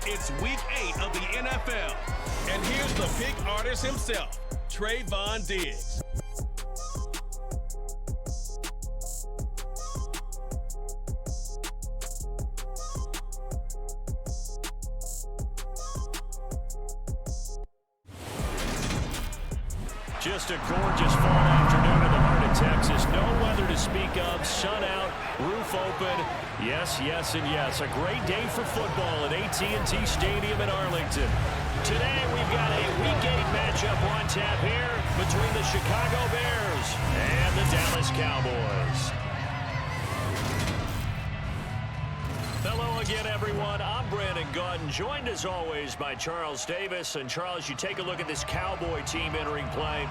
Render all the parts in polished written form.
It's Week 8 of the NFL. And here's the big artist himself, Trayvon Diggs. Just a gorgeous fall afternoon in the heart of Texas. No weather to speak of. Sun out, roof open. Yes, yes, and yes. A great day for football at AT&T Stadium in Arlington. Today we've got a Week 8 matchup on tap here between the Chicago Bears and the Dallas Cowboys. Hello again, everyone. I'm Brandon Gautin, joined as always by Charles Davis. And Charles, you take a look at this Cowboy team entering play.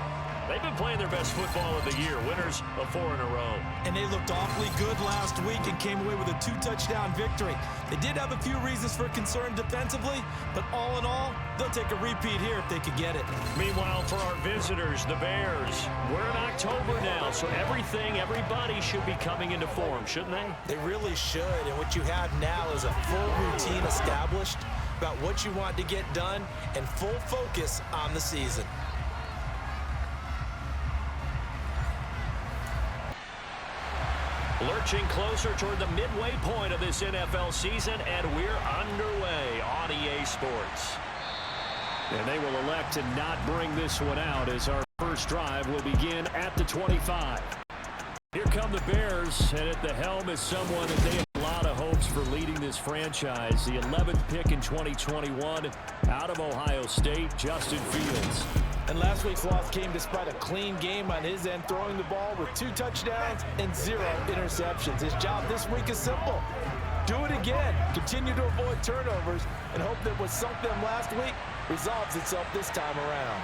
They've been playing their best football of the year, winners of 4 in a row. And they looked awfully good last week and came away with a 2-touchdown victory. They did have a few reasons for concern defensively, but all in all, they'll take a repeat here if they could get it. Meanwhile, for our visitors, the Bears, we're in October now, so everybody should be coming into form, shouldn't they? They really should, and what you have now is a full routine established about what you want to get done and full focus on the season. Lurching closer toward the midway point of this NFL season, and we're underway on EA Sports. And they will elect to not bring this one out as our first drive will begin at the 25. Here come the Bears, and at the helm is someone that they have a lot of hopes for leading this franchise. The 11th pick in 2021 out of Ohio State, Justin Fields. And last week's loss came despite a clean game on his end, throwing the ball with 2 touchdowns and 0 interceptions. His job this week is simple. Do it again. Continue to avoid turnovers and hope that what sunk them last week resolves itself this time around.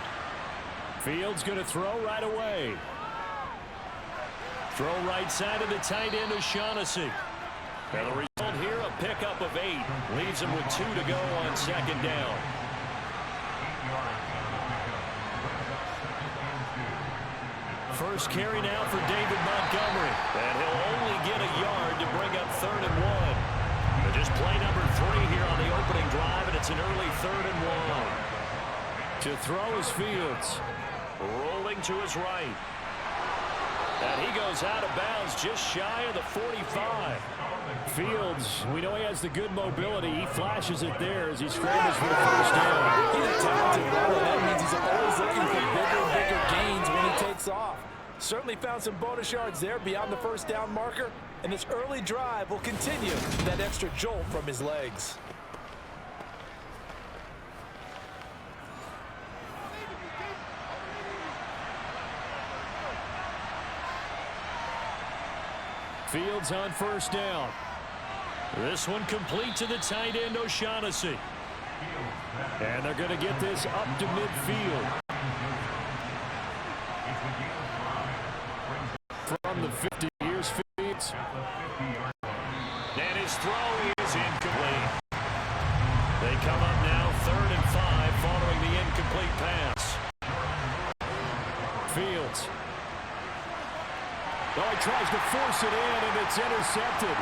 Fields going to throw right away. Throw right side of the tight end O'Shaughnessy. And the result here, a pickup of 8. Leaves him with 2 to go on second down. First carry now for David Montgomery. And he'll only get a yard to bring up 3rd and 1. But just play number 3 here on the opening drive, and it's an early 3rd and 1. To throw is Fields. Rolling to his right. And he goes out of bounds just shy of the 45. Fields, we know he has the good mobility. He flashes it there as he scrambles for the first down. He's a talented runner. That means he's always looking for bigger gains when he takes off. Certainly found some bonus yards there beyond the first down marker, and this early drive will continue that extra jolt from his legs. Fields on first down. This one complete to the tight end O'Shaughnessy. And they're going to get this up to midfield. From the 50 years, Fields. And his throw is incomplete. They come up now 3rd and 5 following the incomplete pass. Fields. Oh, he tries to force it in, and it's intercepted.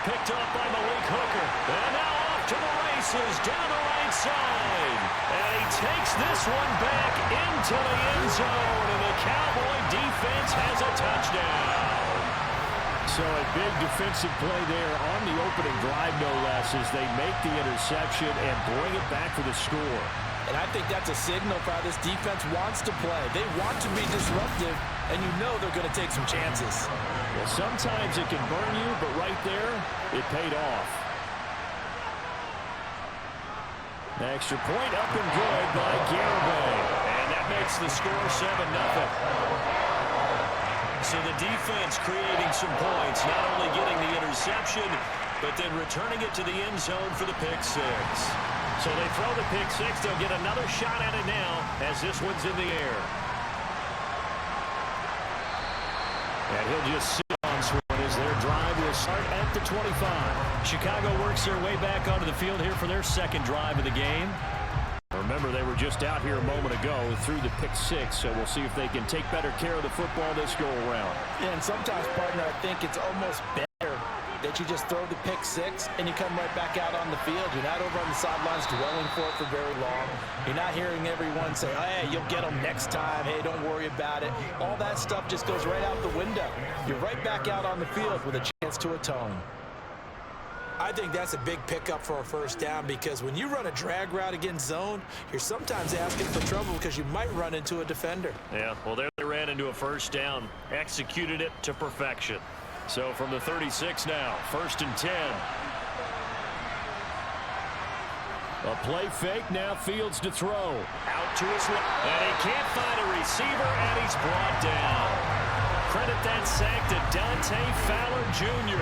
Picked up by Malik Hooker. And now off to the races down the right side. And he takes this one back into the end zone, and the Cowboy defense has a touchdown. So a big defensive play there on the opening drive, no less, as they make the interception and bring it back for the score. And I think that's a signal for how this defense wants to play. They want to be disruptive, and you know they're going to take some chances. Well, sometimes it can burn you, but right there, it paid off. The extra point up and good by Garibay. And that makes the score 7-0. So the defense creating some points, not only getting the interception, but then returning it to the end zone for the pick 6. So they throw the pick 6. They'll get another shot at it now as this one's in the air. And he'll just sit on this one as their drive will start at the 25. Chicago works their way back onto the field here for their second drive of the game. Remember, they were just out here a moment ago through the pick 6, so we'll see if they can take better care of the football this go around. Yeah, and sometimes, partner, I think it's almost better that pitch, you just throw the pick six, and you come right back out on the field. You're not over on the sidelines dwelling for it for very long. You're not hearing everyone say, hey, you'll get them next time. Hey, don't worry about it. All that stuff just goes right out the window. You're right back out on the field with a chance to atone. I think that's a big pickup for a first down, because when you run a drag route against zone, you're sometimes asking for trouble because you might run into a defender. Yeah, well, there they ran into a first down, executed it to perfection. So from the 36 now, 1st and 10. A play fake, now Fields to throw. Out to his left, and he can't find a receiver, and he's brought down. Credit that sack to Dante Fowler Jr.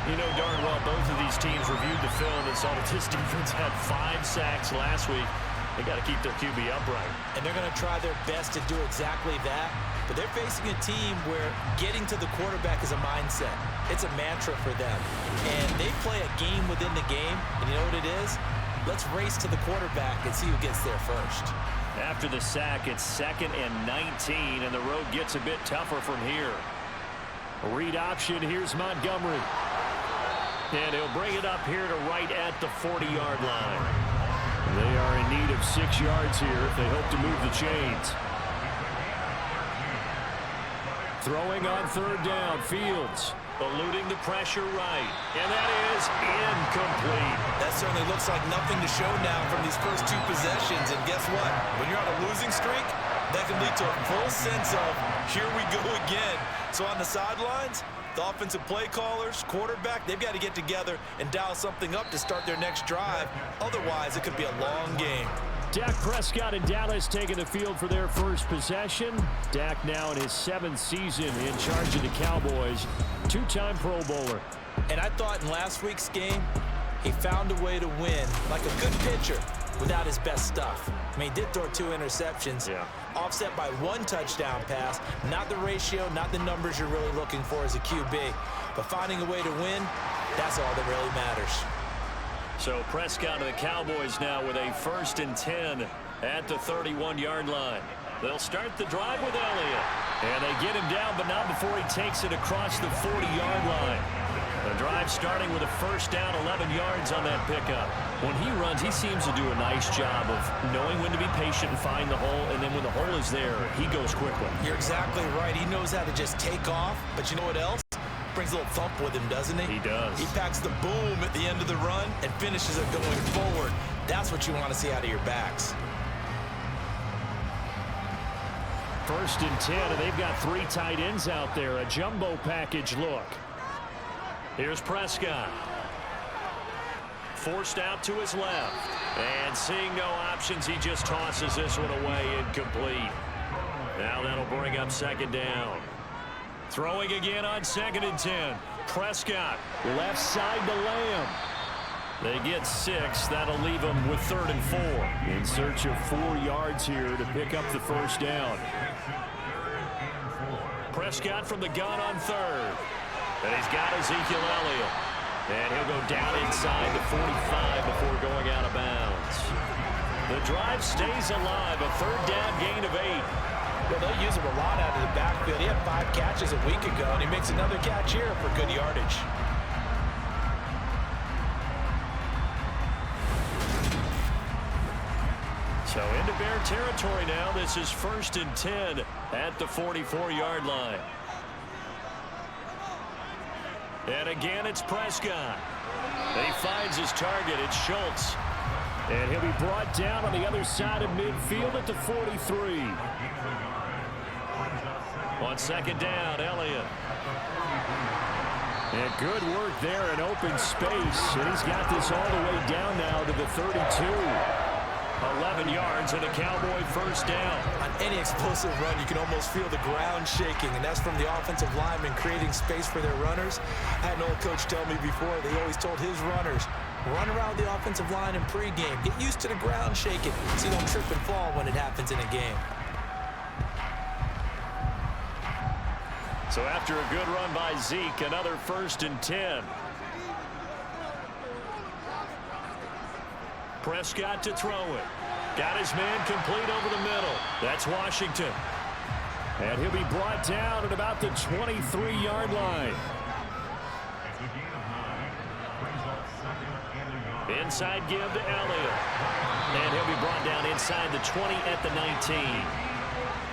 You know darn well both of these teams reviewed the film and saw that this defense had 5 sacks last week. They got to keep their QB upright. And they're going to try their best to do exactly that. But they're facing a team where getting to the quarterback is a mindset. It's a mantra for them. And they play a game within the game. And you know what it is? Let's race to the quarterback and see who gets there first. After the sack, it's 2nd and 19, and the road gets a bit tougher from here. Read option, here's Montgomery. And he'll bring it up here to right at the 40-yard line. They are in need of 6 yards here if they hope to move the chains. Throwing on 3rd down, Fields eluding the pressure right. And that is incomplete. That certainly looks like nothing to show now from these first 2 possessions. And guess what? When you're on a losing streak, that can lead to a full sense of, here we go again. So on the sidelines, the offensive play callers, quarterback, they've got to get together and dial something up to start their next drive. Otherwise, it could be a long game. Dak Prescott and Dallas taking the field for their first possession. Dak now in his 7th season in charge of the Cowboys. 2-time Pro Bowler. And I thought in last week's game, he found a way to win like a good pitcher without his best stuff. I mean, he did throw 2 interceptions, offset by 1 touchdown pass. Not the ratio, not the numbers you're really looking for as a QB. But finding a way to win, that's all that really matters. So Prescott and the Cowboys now with a 1st and 10 at the 31-yard line. They'll start the drive with Elliott. And they get him down, but not before he takes it across the 40-yard line. The drive starting with a 1st down, 11 yards on that pickup. When he runs, he seems to do a nice job of knowing when to be patient and find the hole, and then when the hole is there, he goes quickly. You're exactly right. He knows how to just take off, but you know what else? Brings a little thump with him, doesn't he? He does. He packs the boom at the end of the run and finishes it going forward. That's what you want to see out of your backs. 1st and 10, and they've got 3 tight ends out there. A jumbo package look. Here's Prescott. Forced out to his left. And seeing no options, he just tosses this one away, incomplete. Now that'll bring up 2nd down. Throwing again on 2nd and 10. Prescott, left side to Lamb. They get 6. That'll leave them with 3rd and 4. In search of 4 yards here to pick up the 1st down. Prescott from the gun on 3rd. And he's got Ezekiel Elliott. And he'll go down inside the 45 before going out of bounds. The drive stays alive. A 3rd down gain of 8. Well, they'll use him a lot out of the backfield. He had 5 catches a week ago, and he makes another catch here for good yardage. So into Bear territory now. This is 1st and 10 at the 44-yard line. And again, it's Prescott. He finds his target. It's Schultz. And he'll be brought down on the other side of midfield at the 43. On 2nd down, Elliott. And good work there in open space. And he's got this all the way down now to the 32. 11 yards and a Cowboy 1st down. On any explosive run, you can almost feel the ground shaking, and that's from the offensive linemen creating space for their runners. I had an old coach tell me before, they always told his runners, run around the offensive line in pregame. Get used to the ground shaking so you don't trip and fall when it happens in a game. So after a good run by Zeke, another 1st and 10. Prescott to throw it. Got his man complete over the middle. That's Washington. And he'll be brought down at about the 23-yard line. Inside give to Elliott. And he'll be brought down inside the 20 at the 19.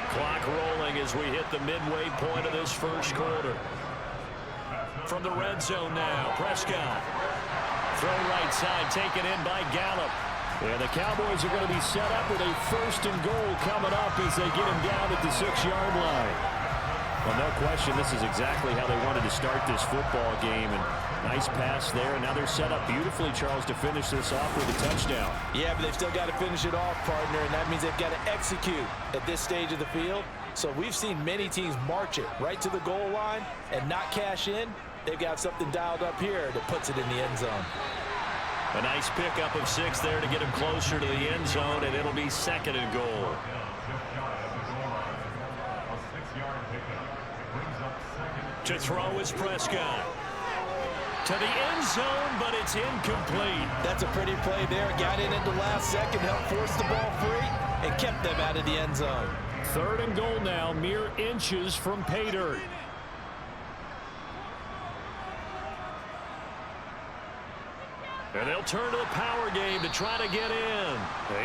Clock rolling as we hit the midway point of this first quarter. From the red zone now, Prescott. Throw right side, taken in by Gallup. And the Cowboys are going to be set up with a 1st and goal coming up as they get him down at the 6-yard line. Well, no question, this is exactly how they wanted to start this football game. And nice pass there, and now they're set up beautifully, Charles, to finish this off with a touchdown. Yeah, but they've still got to finish it off, partner, and that means they've got to execute at this stage of the field. So we've seen many teams march it right to the goal line and not cash in. They've got something dialed up here that puts it in the end zone. A nice pickup of 6 there to get him closer to the end zone, and it'll be 2nd and goal. To throw is Prescott. To the end zone, but it's incomplete. That's a pretty play there. Got in at the last second, helped force the ball free, and kept them out of the end zone. 3rd and goal now, mere inches from pay dirt. And they'll turn to the power game to try to get in.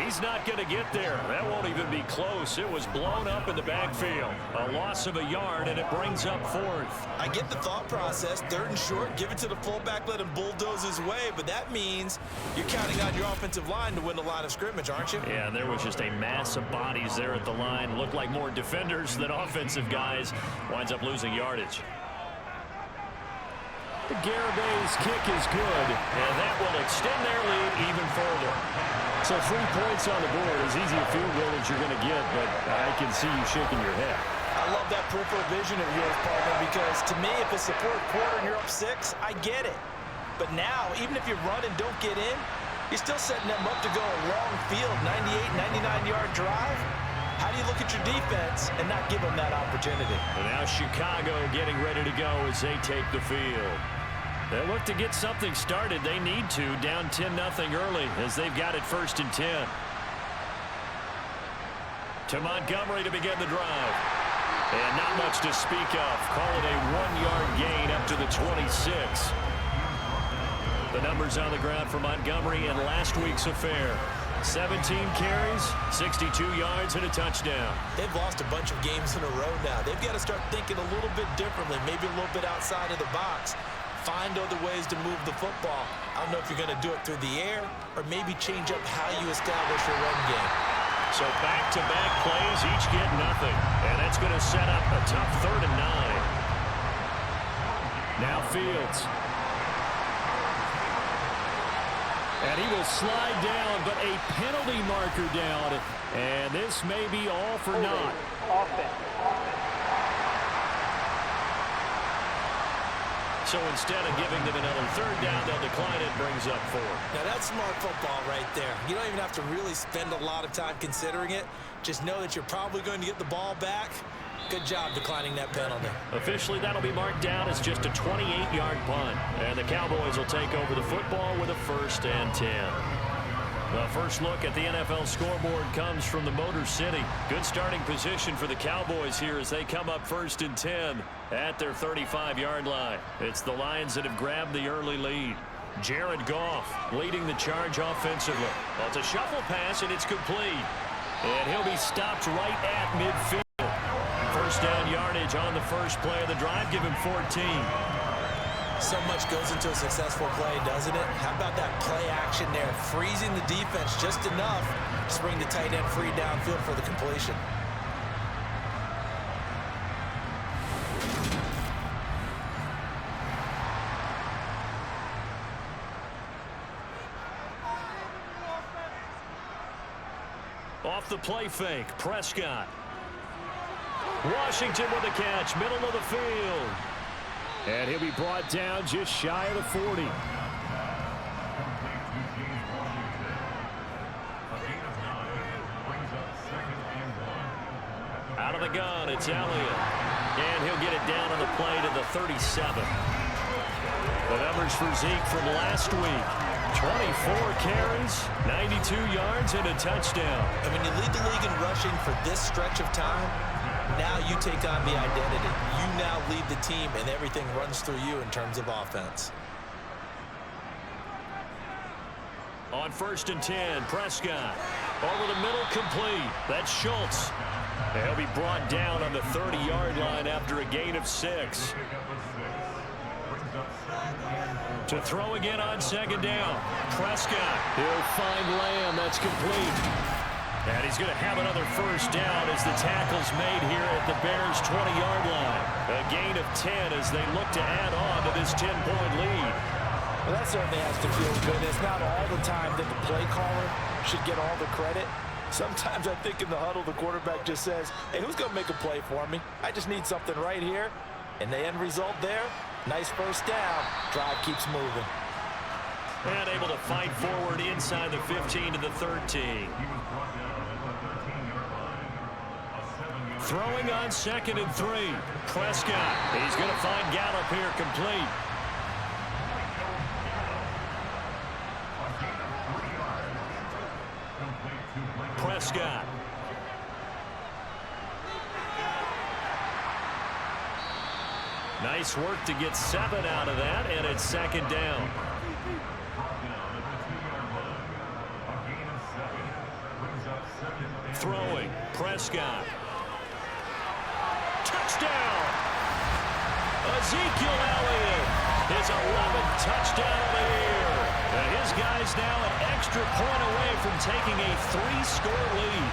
He's not going to get there. That won't even be close. It was blown up in the backfield. A loss of a yard, and it brings up 4th. I get the thought process. 3rd and short, give it to the fullback, let him bulldoze his way. But that means you're counting on your offensive line to win the line of scrimmage, aren't you? Yeah, and there was just a mass of bodies there at the line. Looked like more defenders than offensive guys. Winds up losing yardage. The Garibay's kick is good, and that will extend their lead even further. So 3 points on the board, as easy a field goal as you're going to get, but I can see you shaking your head. I love that peripheral vision of yours, partner, because to me, if it's the 4th quarter and you're up 6, I get it. But now, even if you run and don't get in, you're still setting them up to go a long field, 98, 99-yard drive. How do you look at your defense and not give them that opportunity? And now Chicago getting ready to go as they take the field. They look to get something started. They need to, down 10-0 early as they've got it 1st and 10. To Montgomery to begin the drive. And not much to speak of. Call it a 1-yard gain up to the 26. The numbers on the ground for Montgomery in last week's affair. 17 carries, 62 yards, and a touchdown. They've lost a bunch of games in a row now. They've got to start thinking a little bit differently, maybe a little bit outside of the box. Find other ways to move the football. I don't know if you're going to do it through the air or maybe change up how you establish your run game. So back-to-back plays, each get nothing. And that's going to set up a tough 3rd and 9. Now Fields. And he will slide down, but a penalty marker down. And this may be all for naught. So instead of giving them another 3rd down, they'll decline it, brings up 4. Now that's smart football right there. You don't even have to really spend a lot of time considering it. Just know that you're probably going to get the ball back. Good job declining that penalty. Officially, that'll be marked down as just a 28-yard punt. And the Cowboys will take over the football with a 1st and 10. The first look at the NFL scoreboard comes from the Motor City. Good starting position for the Cowboys here as they come up 1st and 10 at their 35-yard line. It's the Lions that have grabbed the early lead. Jared Goff leading the charge offensively. Well, it's a shuffle pass, and it's complete. And he'll be stopped right at midfield. 1st down yardage on the first play of the drive. Give him 14. So much goes into a successful play, doesn't it? How about that play action there? Freezing the defense just enough to bring the tight end free downfield for the completion. Off the play fake, Prescott. Washington with the catch, middle of the field. And he'll be brought down just shy of the 40. Out of the gun, it's Elliott. And he'll get it down on the play to the 37. The numbers for Zeke from last week. 24 carries, 92 yards, and a touchdown. And when you lead the league in rushing for this stretch of time, now you take on the identity. You now lead the team, and everything runs through you in terms of offense. On 1st and 10, Prescott. Over the middle, complete. That's Schultz. He'll be brought down on the 30-yard line after a gain of 6. To throw again on 2nd down. Prescott. He'll find Lamb. That's complete. And he's going to have another 1st down as the tackle's made here at the Bears' 20-yard line. A gain of 10 as they look to add on to this 10-point lead. Well, that certainly has to feel good. It's not all the time that the play caller should get all the credit. Sometimes I think in the huddle, the quarterback just says, hey, who's going to make a play for me? I just need something right here. And the end result there, nice 1st down. Drive keeps moving. And able to fight forward inside the 15 to the 13. Throwing on 2nd and 3. Prescott. He's going to find Gallup here, complete. Prescott. Nice work to get 7 out of that, and it's 2nd down. Throwing. Prescott. Touchdown! Ezekiel Elliott, his 11th touchdown of the year. And his guys now an extra point away from taking a 3-score lead.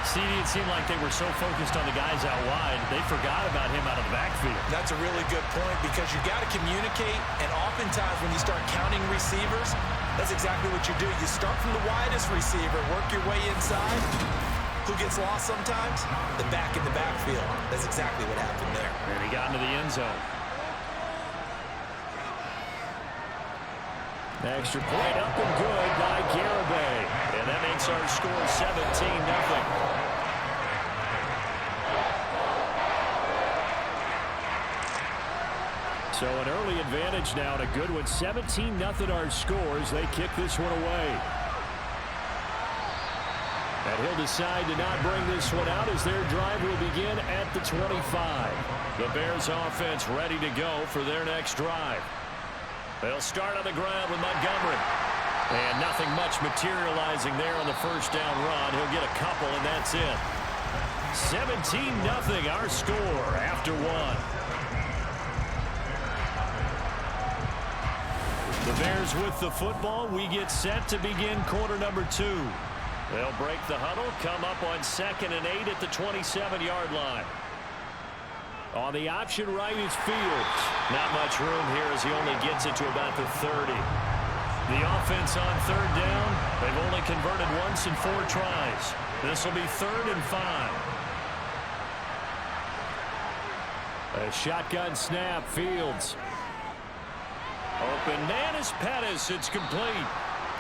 CD, it seemed like they were so focused on the guys out wide, they forgot about him out of the backfield. That's a really good point because you got to communicate, and oftentimes when you start counting receivers, that's exactly what you do. You start from the widest receiver, work your way inside. Who gets lost sometimes? The back in the backfield. That's exactly what happened there. And he got into the end zone. Extra point up and good by Garibay. And that makes our score 17-0. So an early advantage now and a good one. 17-0 our scores. They kick this one away. And he'll decide to not bring this one out as their drive will begin at the 25. The Bears offense ready to go for their next drive. They'll start on the ground with Montgomery. And nothing much materializing there on the 1st down run. He'll get a couple, and that's it. 17-0 our score after 1. The Bears with the football. We get set to begin quarter number 2. They'll break the huddle, come up on 2nd and 8 at the 27-yard line. On the option right is Fields. Not much room here as he only gets it to about the 30. The offense on 3rd down, they've only converted once in 4 tries. This will be 3rd and 5. A shotgun snap, Fields. Open man is Pettis. It's complete.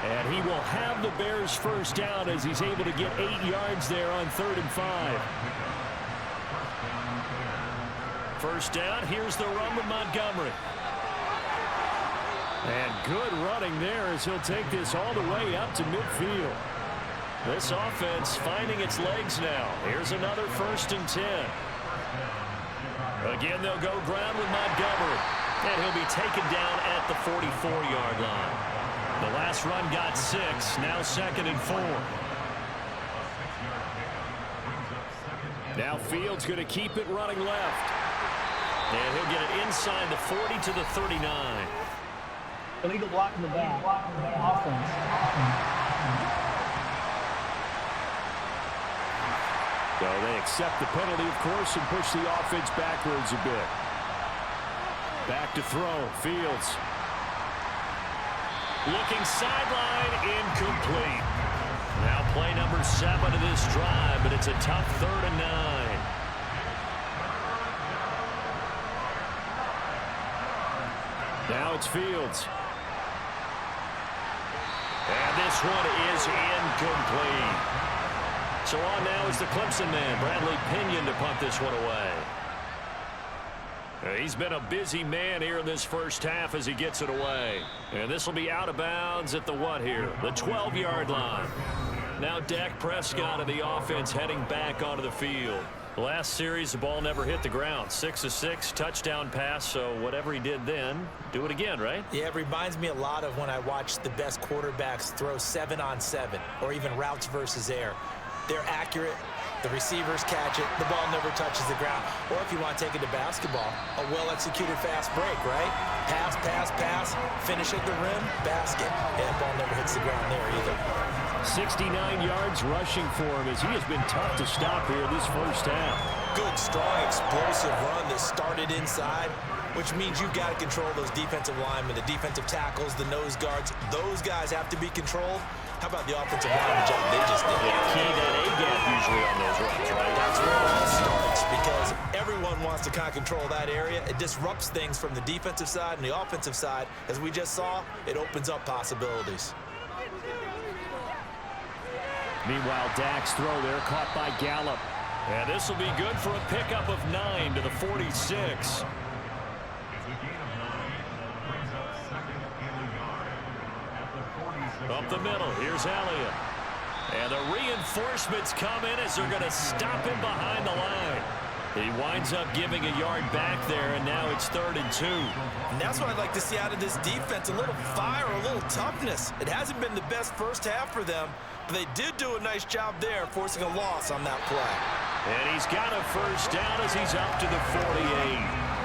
And he will have the Bears 1st down as he's able to get 8 yards there on 3rd and 5. 1st down, here's the run with Montgomery. And good running there as he'll take this all the way up to midfield. This offense finding its legs now. Here's another 1st and 10. Again, they'll go ground with Montgomery. And he'll be taken down at the 44-yard line. The last run got 6, now 2nd and 4. Now Fields going to keep it running left. And he'll get it inside the 40 to the 39. Illegal block in the back. Offense. So they accept the penalty, of course, and push the offense backwards a bit. Back to throw. Fields. Looking sideline, incomplete. Now play number 7 of this drive, but it's a tough 3rd and 9. Now it's Fields. And this one is incomplete. So on now is the Clemson man, Bradley Pinion, to punt this one away. He's been a busy man here in this 1st half as he gets it away. And this will be out of bounds at the what here? The 12-yard line. Now Dak Prescott of the offense heading back onto the field. Last series, the ball never hit the ground. 6 of 6, touchdown pass, so whatever he did then, do it again, right? Yeah, it reminds me a lot of when I watch the best quarterbacks throw 7-on-7 or even routes versus air. They're accurate. The receivers catch it. The ball never touches the ground. Or if you want to take it to basketball, a well-executed fast break, right? Pass, pass, pass, finish at the rim, basket. And the ball never hits the ground there either. 69 yards rushing for him as he has been tough to stop here this first half. Good, strong, explosive run that started inside, which means you've got to control those defensive linemen, the defensive tackles, the nose guards. Those guys have to be controlled. How about the offensive lineman job they just did? Yeah, key that A-gap usually on those runs, right? That's where it all starts because everyone wants to kind of control that area. It disrupts things from the defensive side and the offensive side. As we just saw, it opens up possibilities. Meanwhile, Dak's throw there caught by Gallup. And this will be good for a pickup of 9 to the 46. Up the middle, here's Elliott. And the reinforcements come in as they're going to stop him behind the line. He winds up giving a yard back there, and now it's 3rd and 2. And that's what I'd like to see out of this defense, a little fire, a little toughness. It hasn't been the best first half for them, but they did do a nice job there, forcing a loss on that play. And he's got a first down as he's up to the 48.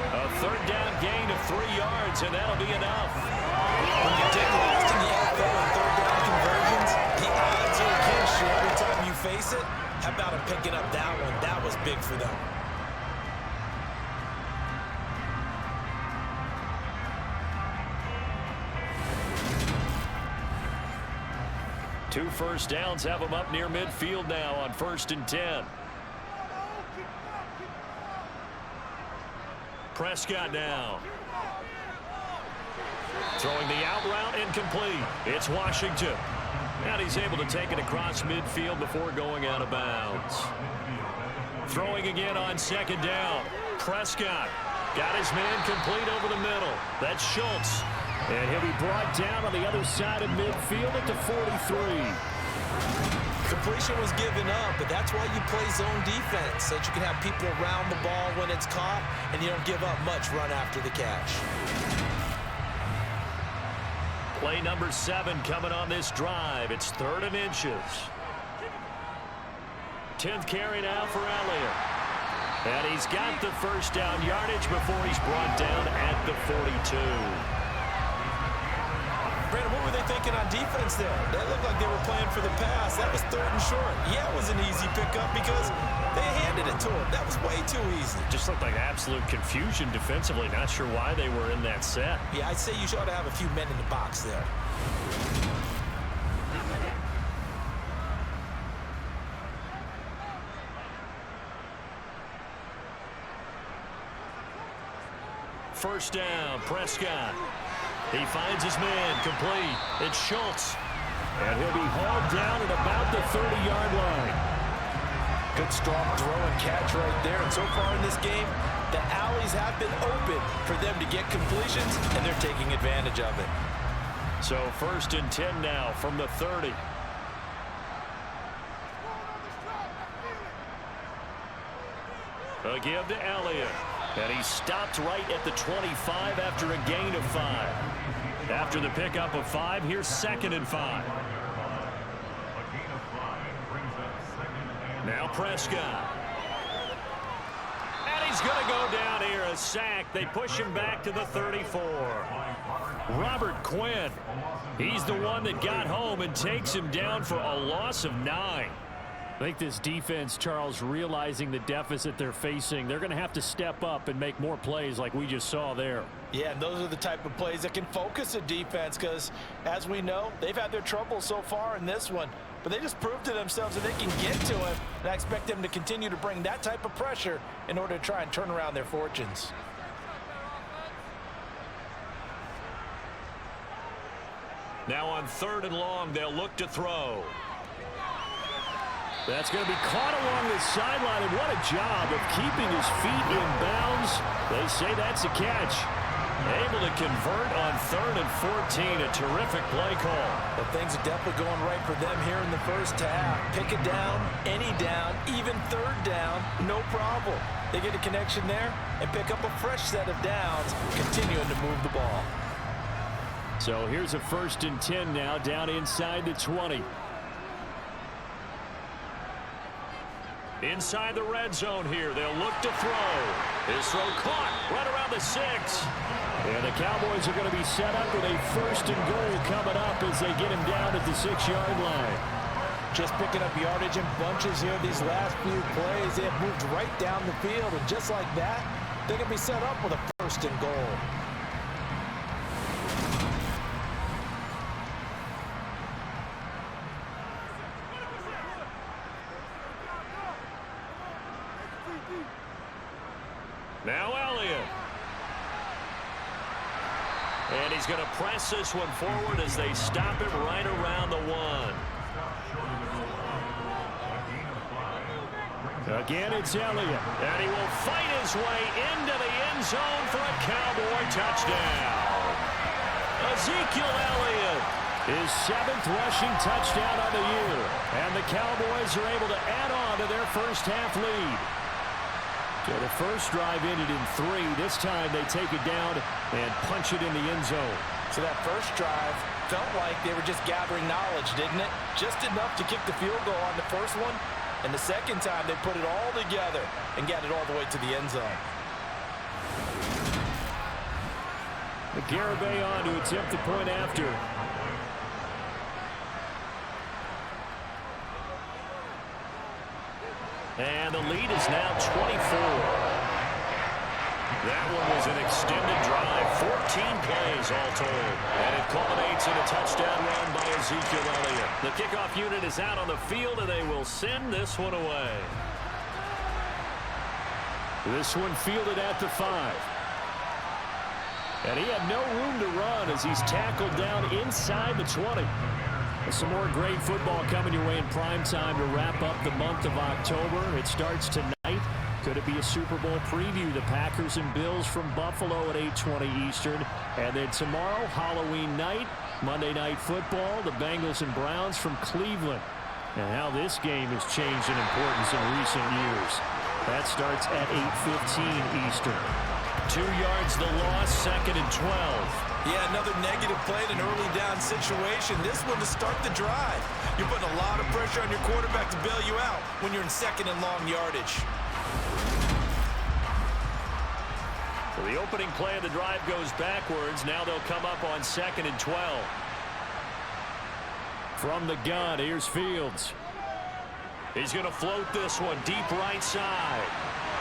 A 3rd down gain of 3 yards, and that'll be enough. When you take lost in the NFL on 3rd down conversions, the odds are against you every time you face it. How about him picking up that one? That was big for them. Two first downs have him up near midfield now on 1st and 10. Prescott now. Throwing the out route incomplete. It's Washington. And he's able to take it across midfield before going out of bounds. Throwing again on 2nd down. Prescott got his man complete over the middle. That's Schultz. And he'll be brought down on the other side of midfield at the 43. Completion was given up, but that's why you play zone defense, so that you can have people around the ball when it's caught, and you don't give up much run after the catch. Play number 7 coming on this drive. It's 3rd and inches. 10th carry now for Elliott. And he's got the first down yardage before he's brought down at the 42. Brandon, what were they thinking on defense there? They looked like they were playing for the pass. That was 3rd and short. Yeah, it was an easy pickup because they handed it to him. That was way too easy. Just looked like absolute confusion defensively. Not sure why they were in that set. Yeah, I'd say you ought to have a few men in the box there. First down, Prescott. He finds his man complete. It's Schultz. And he'll be hauled down at about the 30-yard line. Good strong throw and catch right there. And so far in this game, the alleys have been open for them to get completions, and they're taking advantage of it. So 1st and 10 now from the 30. A give to Elliott. And he stopped right at the 25 after a gain of 5. After the pickup of 5, here's 2nd and 5. Now Prescott. And he's going to go down here, a sack. They push him back to the 34. Robert Quinn. He's the one that got home and takes him down for a loss of 9. I think this defense, Charles, realizing the deficit they're facing, they're going to have to step up and make more plays like we just saw there. Yeah, and those are the type of plays that can focus a defense because, as we know, they've had their trouble so far in this one. But they just proved to themselves that they can get to him, and I expect them to continue to bring that type of pressure in order to try and turn around their fortunes. Now on 3rd and long, they'll look to throw. That's going to be caught along the sideline, and what a job of keeping his feet in bounds. They say that's a catch. Able to convert on 3rd and 14. A terrific play call. But things are definitely going right for them here in the first half. Pick a down, any down, even 3rd down, no problem. They get a connection there and pick up a fresh set of downs, continuing to move the ball. So here's a 1st and 10 now, down inside the 20. Inside the red zone here. They'll look to throw. His throw caught right around the 6. And the Cowboys are going to be set up with a 1st and goal coming up as they get him down at the 6-yard line. Just picking up yardage in bunches here these last few plays. They have moved right down the field, and just like that, they can be set up with a 1st and goal. Now Elliott. And he's going to press this one forward as they stop him right around the 1. Again, it's Elliott. And he will fight his way into the end zone for a Cowboy touchdown. Ezekiel Elliott. His 7th rushing touchdown on the year. And the Cowboys are able to add on to their first half lead. So the first drive ended in 3. This time they take it down and punch it in the end zone. So that first drive felt like they were just gathering knowledge, didn't it? Just enough to kick the field goal on the first one. And the second time they put it all together and got it all the way to the end zone. Garibay on to attempt the point after. And the lead is now 24. That one was an extended drive. 14 plays all told. And it culminates in a touchdown run by Ezekiel Elliott. The kickoff unit is out on the field, and they will send this one away. This one fielded at the 5. And he had no room to run as he's tackled down inside the 20. Some more great football coming your way in prime time to wrap up the month of October. It starts tonight. Could it be a Super Bowl preview? The Packers and Bills from Buffalo at 8:20 Eastern. And then tomorrow, Halloween night, Monday Night Football, the Bengals and Browns from Cleveland. And how this game has changed in importance in recent years. That starts at 8:15 Eastern. 2 yards the loss, 2nd and 12. Yeah, another negative play in an early down situation. This one to start the drive. You're putting a lot of pressure on your quarterback to bail you out when you're in 2nd and long yardage. So the opening play of the drive goes backwards. Now they'll come up on 2nd and 12. From the gun, here's Fields. He's going to float this one deep right side.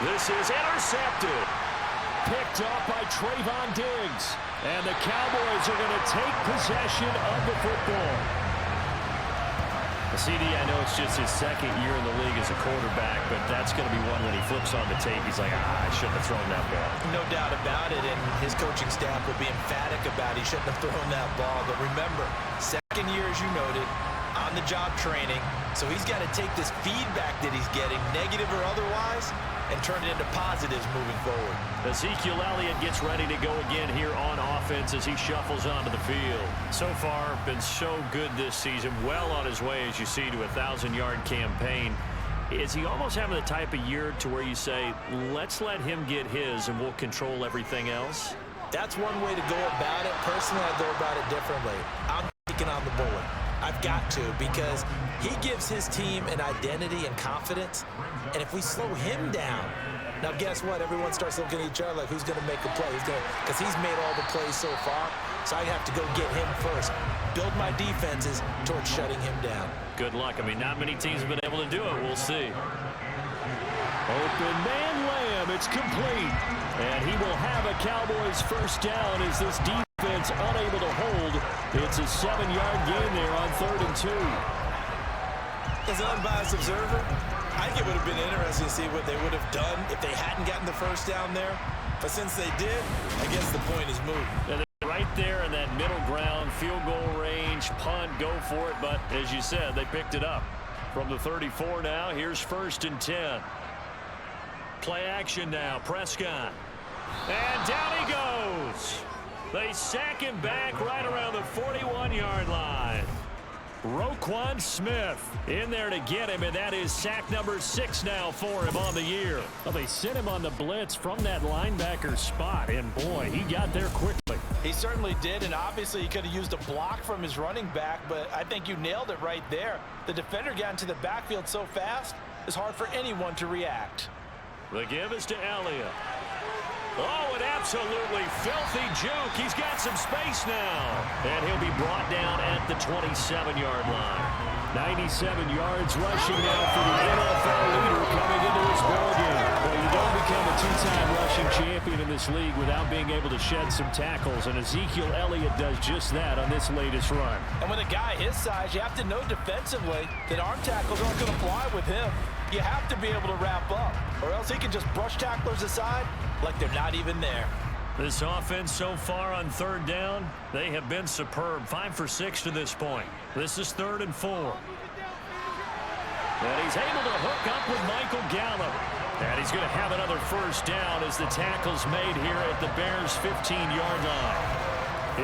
This is intercepted. Picked off by Trayvon Diggs. And the Cowboys are going to take possession of the football. CD, I know it's just his 2nd year in the league as a quarterback, but that's going to be one when he flips on the tape. He's like, I shouldn't have thrown that ball. No doubt about it, and his coaching staff will be emphatic about he shouldn't have thrown that ball. But remember, 2nd year, as you noted, on-the-job training. So he's got to take this feedback that he's getting, negative or otherwise, and turn it into positives moving forward. Ezekiel Elliott gets ready to go again here on offense as he shuffles onto the field. So far, been so good this season. Well on his way, as you see, to a 1,000-yard campaign. Is he almost having the type of year to where you say, let's let him get his and we'll control everything else? That's one way to go about it. Personally, I go about it differently. I'm taking on the bullet. I've got to, because he gives his team an identity and confidence. And if we slow him down, now guess what? Everyone starts looking at each other like, who's going to make a play? Because he's made all the plays so far. So I have to go get him first. Build my defenses towards shutting him down. Good luck. I mean, not many teams have been able to do it. We'll see. Open man Lamb. It's complete. And he will have a Cowboys first down as this defense unable to hold. It's a 7-yard gain there on 3rd and 2. As an unbiased observer, I think it would have been interesting to see what they would have done if they hadn't gotten the first down there. But since they did, I guess the point is moved. And right there in that middle ground, field goal range, punt, go for it. But as you said, they picked it up. From the 34 now, here's 1st and 10. Play action now, Prescott. And down he goes. They sack him back right around the 41-yard line. Roquan Smith in there to get him, and that is sack number 6 now for him on the year. Well, they sent him on the blitz from that linebacker spot, and boy, he got there quickly. He certainly did, and obviously he could have used a block from his running back, but I think you nailed it right there. The defender got into the backfield so fast, it's hard for anyone to react. The give is to Elliott. Oh, an absolutely filthy juke. He's got some space now. And he'll be brought down at the 27-yard line. 97 yards rushing now for the NFL leader coming into this ball game. Well, you don't become a two-time rushing champion in this league without being able to shed some tackles, and Ezekiel Elliott does just that on this latest run. And with a guy his size, you have to know defensively that arm tackles aren't going to fly with him. You have to be able to wrap up, or else he can just brush tacklers aside like they're not even there. This offense so far on third down, they have been superb. 5 for 6 to this point. This is 3rd and 4. And he's able to hook up with Michael Gallup. And he's going to have another first down as the tackle's made here at the Bears' 15-yard line.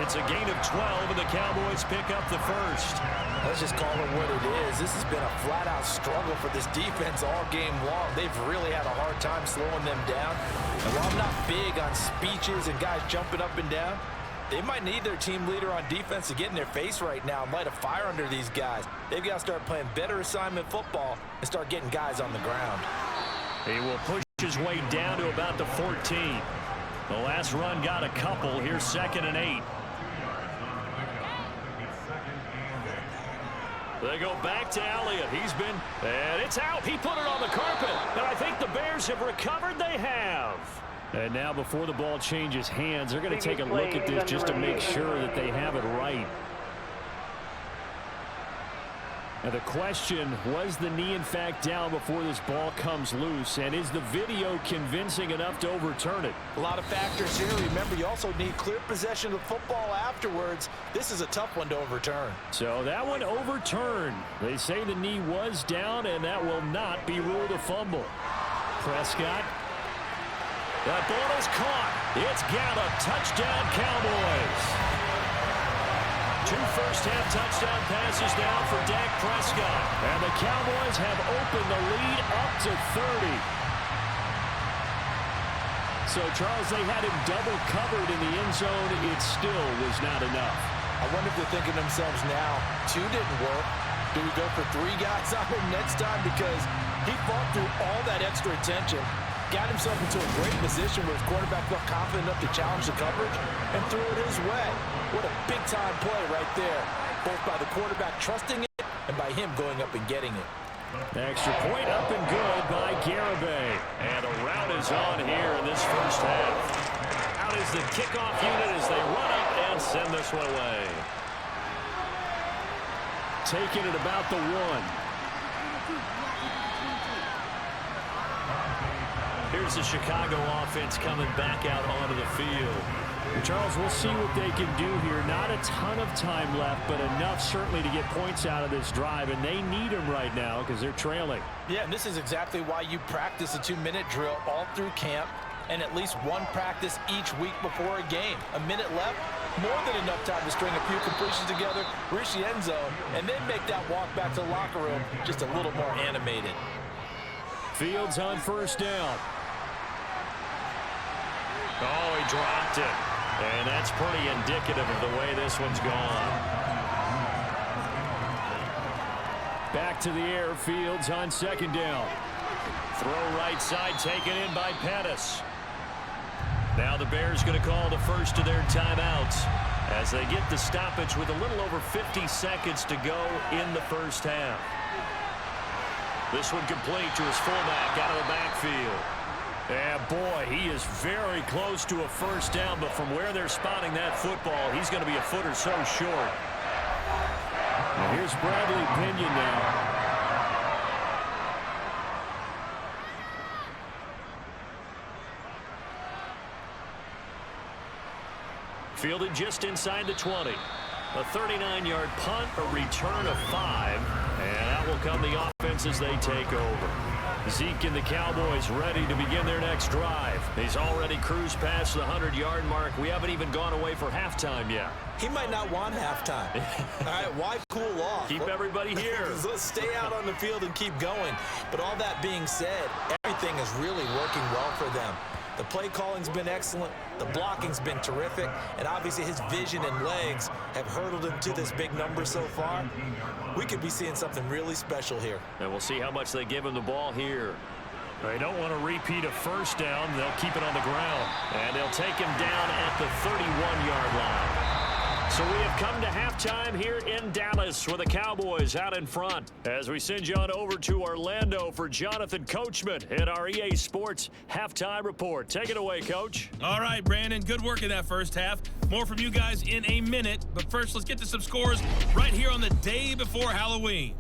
It's a gain of 12, and the Cowboys pick up the first. Let's just call it what it is. This has been a flat-out struggle for this defense all game long. They've really had a hard time slowing them down. And while I'm not big on speeches and guys jumping up and down, they might need their team leader on defense to get in their face right now and light a fire under these guys. They've got to start playing better assignment football and start getting guys on the ground. He will push his way down to about the 14. The last run got a couple. Here's 2nd and 8. They go back to Elliott. And it's out. He put it on the carpet. And I think the Bears have recovered. They have. And now before the ball changes hands, they're going to take a look at this just to make sure that they have it right. And the question, was the knee in fact down before this ball comes loose? And is the video convincing enough to overturn it? A lot of factors here. Remember, you also need clear possession of the football afterwards. This is a tough one to overturn. So that one overturned. They say the knee was down, and that will not be ruled a fumble. Prescott. That ball is caught. It's Gallup. Touchdown, Cowboys. 2 first-half touchdown passes now for Dak Prescott. And the Cowboys have opened the lead up to 30. So, Charles, they had him double covered in the end zone. It still was not enough. I wonder if they're thinking to themselves now, 2 didn't work. Do we go for 3 guys on him next time? Because he fought through all that extra attention, got himself into a great position where his quarterback felt confident enough to challenge the coverage and threw it his way. What a big-time play right there, both by the quarterback trusting it and by him going up and getting it. Extra point up and good by Garibay. And a rout is on here in this first half. Out is the kickoff unit as they run up and send this one away. Taking it about the 1. Here's the Chicago offense coming back out onto the field. Charles, we'll see what they can do here. Not a ton of time left, but enough certainly to get points out of this drive, and they need them right now because they're trailing. Yeah, and this is exactly why you practice a 2-minute drill all through camp and at least 1 practice each week before a game. A minute left, more than enough time to string a few completions together, reach the end zone, and then make that walk back to the locker room just a little more animated. Fields on first down. Oh, he dropped it. And that's pretty indicative of the way this one's gone. Back to the air. Fields on second down. Throw right side taken in by Pettis. Now the Bears going to call the first of their timeouts as they get the stoppage with a little over 50 seconds to go in the first half. This one complete to his fullback out of the backfield. Yeah, boy, he is very close to a first down, but from where they're spotting that football, he's going to be a foot or so short. And here's Bradley Pinion now. Fielded just inside the 20. A 39-yard punt, a return of 5, and out will come the offense as they take over. Zeke and the Cowboys ready to begin their next drive. He's already cruised past the 100-yard mark. We haven't even gone away for halftime yet. He might not want halftime. All right, why cool off? Keep everybody here. Let's stay out on the field and keep going. But all that being said, everything is really working well for them. The play calling's been excellent. The blocking's been terrific. And obviously his vision and legs have hurdled him to this big number so far. We could be seeing something really special here. And we'll see how much they give him the ball here. They don't want to repeat a first down. They'll keep it on the ground. And they'll take him down at the 31-yard line. So we have come to halftime here in Dallas with the Cowboys out in front. As we send you on over to Orlando for Jonathan Coachman at our EA Sports Halftime Report. Take it away, Coach. All right, Brandon, good work in that first half. More from you guys in a minute. But first, let's get to some scores right here on the day before Halloween.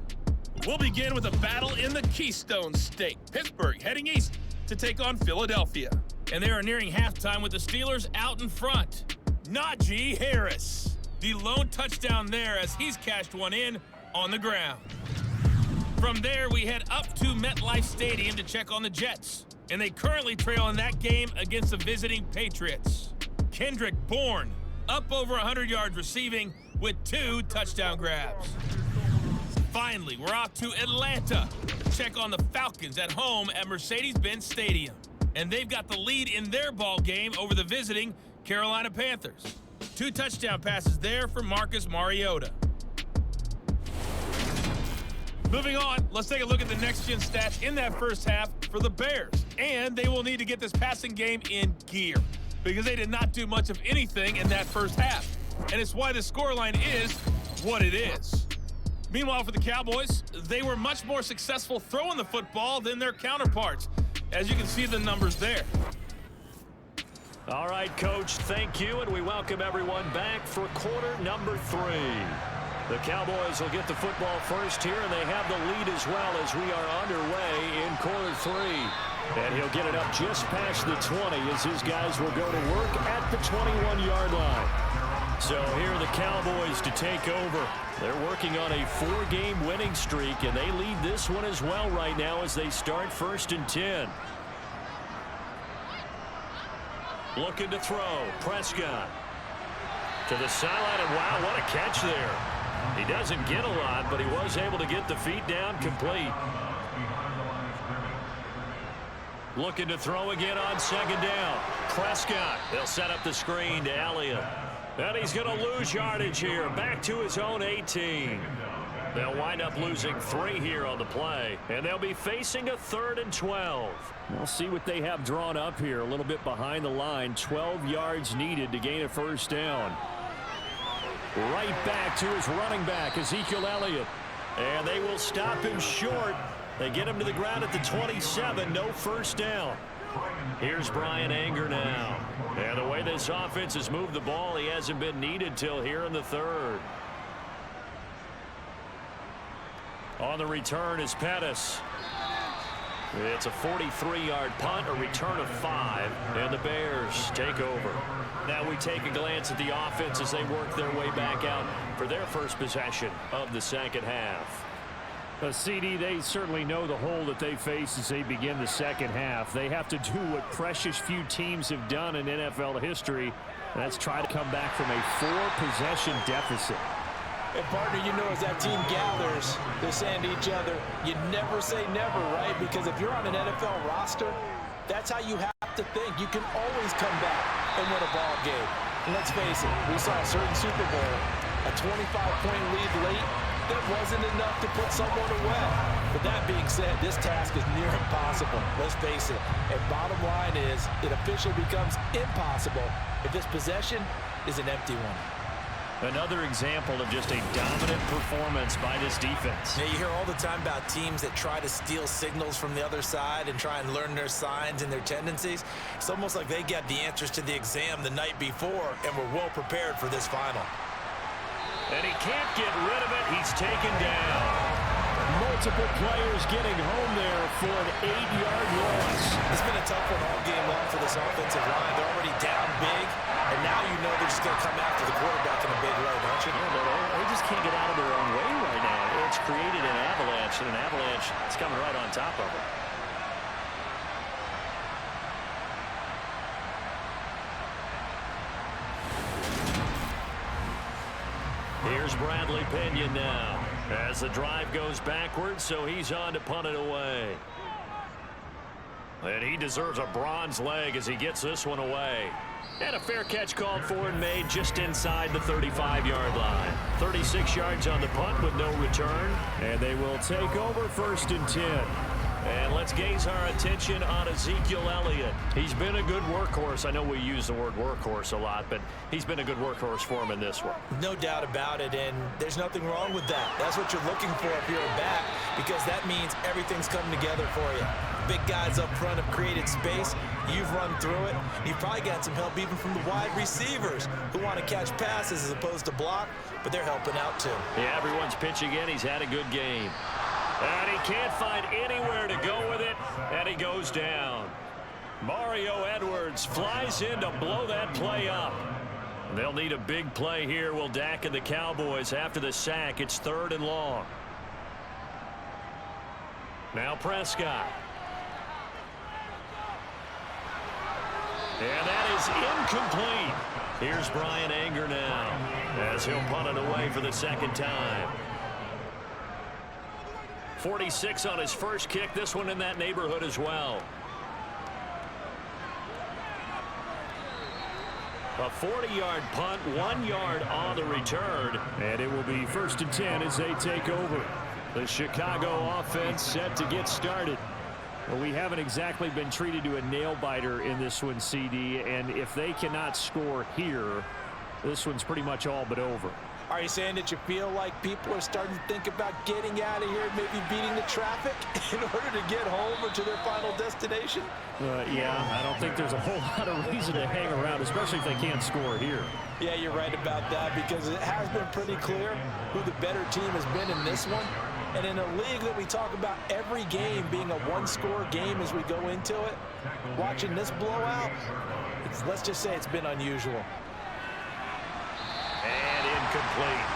We'll begin with a battle in the Keystone State. Pittsburgh heading east to take on Philadelphia. And they are nearing halftime with the Steelers out in front. Najee Harris, the lone touchdown there as he's cashed one in on the ground. From there, we head up to MetLife Stadium to check on the Jets. And they currently trail in that game against the visiting Patriots. Kendrick Bourne up over 100 yards receiving with 2 touchdown grabs. Finally, we're off to Atlanta to check on the Falcons at home at Mercedes-Benz Stadium. And they've got the lead in their ball game over the visiting Carolina Panthers. 2 touchdown passes there for Marcus Mariota. Moving on, let's take a look at the next-gen stats in that first half for the Bears. And they will need to get this passing game in gear because they did not do much of anything in that first half. And it's why the scoreline is what it is. Meanwhile, for the Cowboys, they were much more successful throwing the football than their counterparts. As you can see the numbers there. All right, Coach, thank you, and we welcome everyone back for quarter number 3. The Cowboys will get the football first here, and they have the lead as well as we are underway in quarter 3. And he'll get it up just past the 20 as his guys will go to work at the 21-yard line. So here are the Cowboys to take over. They're working on a 4-game winning streak, and they lead this one as well right now as they start 1st and 10. Looking to throw. Prescott to the sideline, and wow, what a catch there. He doesn't get a lot, but he was able to get the feet down complete. Looking to throw again on 2nd down. Prescott. They'll set up the screen to Elliott. And he's going to lose yardage here. Back to his own 18. They'll wind up losing 3 here on the play. And they'll be facing a 3rd and 12. We'll see what they have drawn up here. A little bit behind the line. 12 yards needed to gain a first down. Right back to his running back, Ezekiel Elliott. And they will stop him short. They get him to the ground at the 27. No first down. Here's Brian Anger now. And the way this offense has moved the ball, he hasn't been needed till here in the 3rd. On the return is Pettis. It's a 43-yard punt, a return of 5, and the Bears take over. Now we take a glance at the offense as they work their way back out for their first possession of the second half. CD, they certainly know the hole that they face as they begin the second half. They have to do what precious few teams have done in NFL history, and that's try to come back from a 4-possession deficit. And partner, you know, as that team gathers, they're saying to each other, you never say never, right? Because if you're on an NFL roster, that's how you have to think. You can always come back and win a ball game. And let's face it, we saw a certain Super Bowl, a 25-point lead late, that wasn't enough to put someone away. But that being said, this task is near impossible. Let's face it. And bottom line is, it officially becomes impossible if this possession is an empty one. Another example of just a dominant performance by this defense. Yeah, you hear all the time about teams that try to steal signals from the other side and try and learn their signs and their tendencies. It's almost like they get the answers to the exam the night before and were well prepared for this final. And he can't get rid of it. He's taken down. Multiple players getting home there for an 8-yard loss. It's been a tough one all game long for this offensive line. They're already down big, and now you know they're just going to come after the quarterback in a big way, don't you? Yeah, they just can't get out of their own way right now. It's created an avalanche, and an avalanche is coming right on top of them. Here's Bradley Pinion now as the drive goes backwards, so he's on to punt it away. And he deserves a bronze leg as he gets this one away. And a fair catch called for and made just inside the 35-yard line. 36 yards on the punt with no return. And they will take over 1st and 10. And let's gaze our attention on Ezekiel Elliott. He's been a good workhorse. I know we use the word workhorse a lot, but he's been a good workhorse for him in this one. No doubt about it, and there's nothing wrong with that. That's what you're looking for if you're a back, because that means everything's coming together for you. Big guys up front have created space. You've run through it. You've probably got some help even from the wide receivers who want to catch passes as opposed to block, but they're helping out too. Yeah, everyone's pitching in. He's had a good game. And he can't find anywhere to go with it, and he goes down. Mario Edwards flies in to blow that play up. They'll need a big play here, will Dak and the Cowboys. After the sack, it's 3rd and long. Now Prescott. And that is incomplete. Here's Brian Anger now as he'll punt it away for the 2nd time. 46 on his first kick. This one in that neighborhood as well. A 40-yard punt, 1 yard on the return. And it will be 1st and 10 as they take over. The Chicago offense set to get started. Well, we haven't exactly been treated to a nail-biter in this one, CD, and if they cannot score here, this one's pretty much all but over. Are you saying that you feel like people are starting to think about getting out of here and maybe beating the traffic in order to get home or to their final destination? Yeah, I don't think there's a whole lot of reason to hang around, especially if they can't score here. Yeah, you're right about that, because it has been pretty clear who the better team has been in this one. And in a league that we talk about every game being a one-score game as we go into it, watching this blowout, let's just say it's been unusual. And incomplete.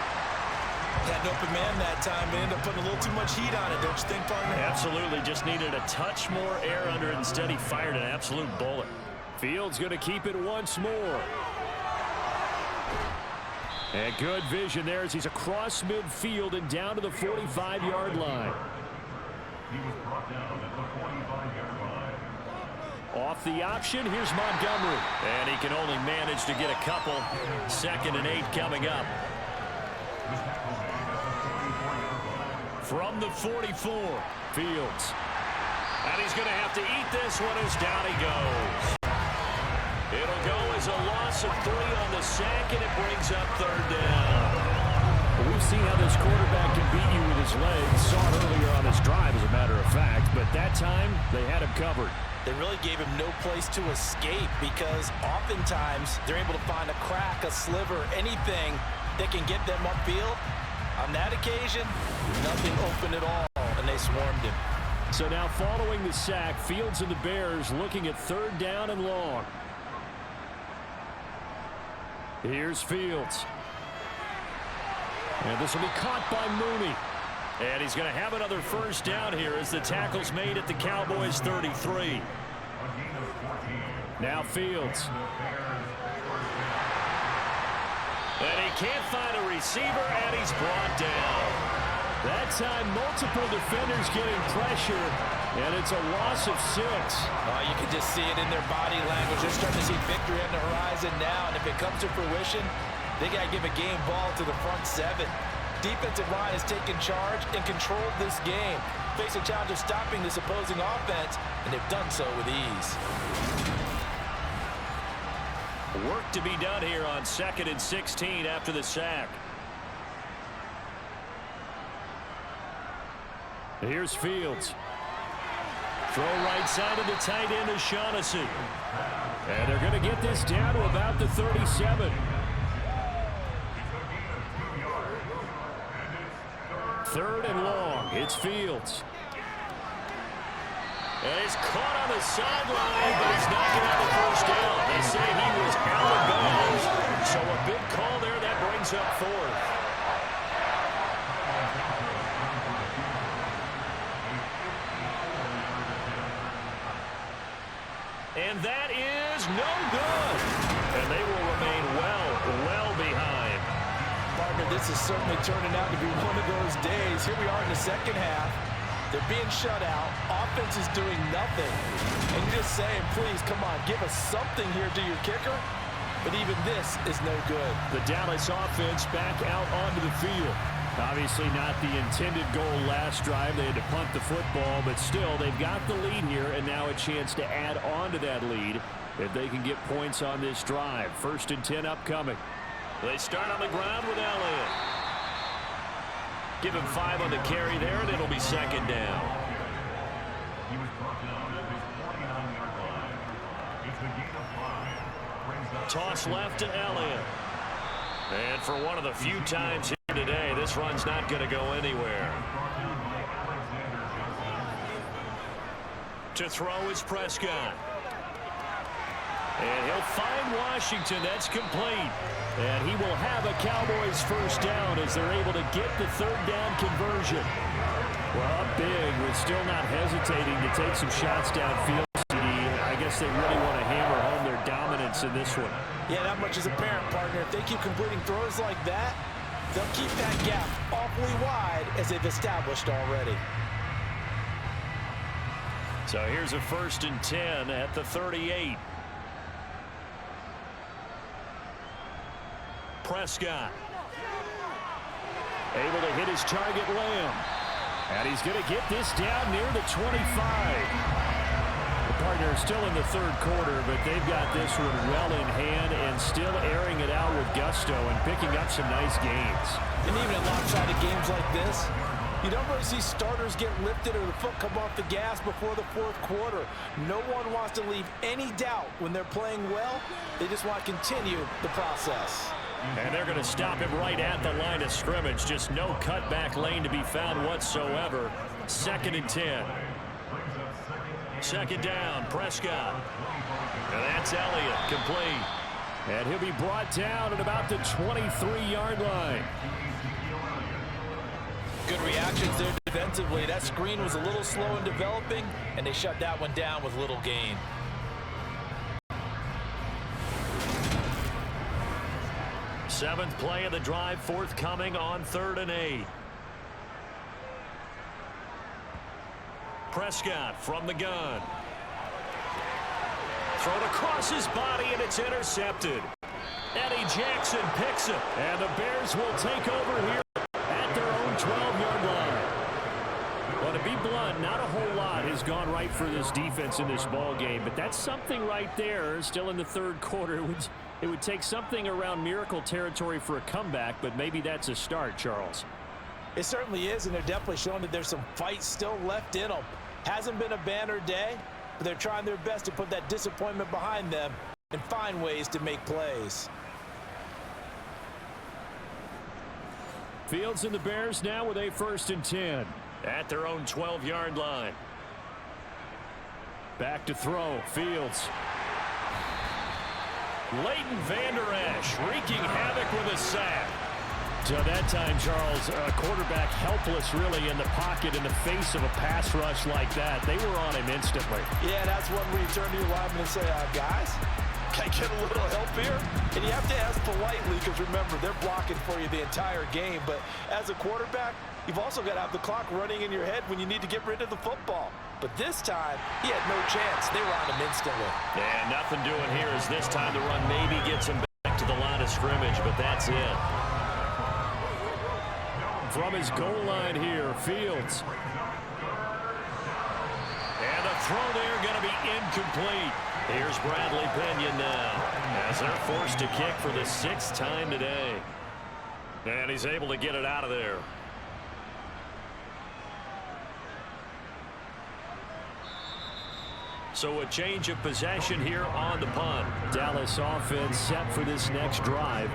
Had an open man that time, but ended up putting a little too much heat on it, don't you think, partner? Absolutely, just needed a touch more air under it. Instead, he fired an absolute bullet. Fields going to keep it once more. And good vision there as he's across midfield and down to the 45-yard line. Off the option, here's Montgomery. And he can only manage to get a couple. 2nd and 8 coming up. From the 44, Fields. And he's going to have to eat this one as down he goes. It'll go as a loss of 3 on the sack, and it brings up 3rd down. Well, we've seen how this quarterback can beat you with his legs. Saw it earlier on this drive, as a matter of fact, but that time they had him covered. They really gave him no place to escape, because oftentimes they're able to find a crack, a sliver, anything that can get them upfield. On that occasion, nothing open at all, and they swarmed him. So now following the sack, Fields and the Bears looking at 3rd down and long. Here's Fields. And this will be caught by Mooney. And he's going to have another 1st down here as the tackle's made at the Cowboys 33. Now Fields. And he can't find a receiver, and he's brought down. That time, multiple defenders getting pressure, and it's a loss of 6. Oh, you can just see it in their body language. They're starting to see victory on the horizon now, and if it comes to fruition, they got to give a game ball to the front 7. Defensive line has taken charge and controlled this game. Face a challenge of stopping this opposing offense, and they've done so with ease. Work to be done here on 2nd and 16 after the sack. Here's Fields. Throw right side of the tight end is Shaughnessy. And they're going to get this down to about the 37. 3rd and long. It's Fields. And he's caught on the sideline, but he's not going to have the 1st down. They say he was out of bounds. So a big call there that brings up 4th. And that is no good. And they will remain well behind. Partner, this is certainly turning out to be one of those days. Here we are in the second half. They're being shut out. Offense is doing nothing. And you're just saying, please, come on, give us something here to your kicker. But even this is no good. The Dallas offense back out onto the field. Obviously not the intended goal last drive. They had to punt the football, but still, they've got the lead here, and now a chance to add on to that lead if they can get points on this drive. 1st and 10 upcoming. They start on the ground with Elliott. Give him 5 on the carry there, and it'll be 2nd down. Toss left to Elliott. And for one of the few times here today, this run's not going to go anywhere. To throw is Prescott. And he'll find Washington. That's complete. And he will have a Cowboys 1st down as they're able to get the 3rd down conversion. Well, up big, but still not hesitating to take some shots downfield. I guess they really want to hammer home their dominance in this one. Yeah, that much is apparent, partner. If they keep completing throws like that, they'll keep that gap awfully wide as they've established already. So here's a 1st and 10 at the 38. Prescott. Able to hit his target, Lamb. And he's going to get this down near the 25. Partner still in the 3rd quarter, but they've got this one well in hand and still airing it out with gusto and picking up some nice gains. And even in lopsided games like this, you don't really see starters get lifted or the foot come off the gas before the 4th quarter. No one wants to leave any doubt when they're playing well. They just want to continue the process. And they're going to stop him right at the line of scrimmage. Just no cutback lane to be found whatsoever. 2nd and 10. 2nd down, Prescott. And that's Elliott, complete. And he'll be brought down at about the 23-yard line. Good reactions there defensively. That screen was a little slow in developing, and they shut that one down with little gain. Seventh play of the drive forthcoming on 3rd and 8. Prescott from the gun. Thrown across his body, and it's intercepted. Eddie Jackson picks it. And the Bears will take over here at their own 12-yard line. Well, to be blunt, not a whole lot has gone right for this defense in this ball game, but that's something right there. Still in the 3rd quarter. It would take something around miracle territory for a comeback, but maybe that's a start, Charles. It certainly is, and they're definitely showing that there's some fight still left in them. Hasn't been a banner day, but they're trying their best to put that disappointment behind them and find ways to make plays. Fields and the Bears now with a 1st and 10. At their own 12-yard line. Back to throw. Fields. Leighton Vander Esch wreaking havoc with a sack. So that time, Charles, a quarterback helpless really in the pocket in the face of a pass rush like that. They were on him instantly. Yeah, that's one where you turn to your lineman and say, guys, can I get a little help here? And you have to ask politely because, remember, they're blocking for you the entire game. But as a quarterback, you've also got to have the clock running in your head when you need to get rid of the football. But this time, he had no chance. They were on him instantly. And nothing doing here as this time the run maybe gets him back to the line of scrimmage, but that's it. From his goal line here, Fields. And the throw there going to be incomplete. Here's Bradley Pinion now as they're forced to kick for the 6th time today. And he's able to get it out of there. So a change of possession here on the punt. Dallas offense set for this next drive.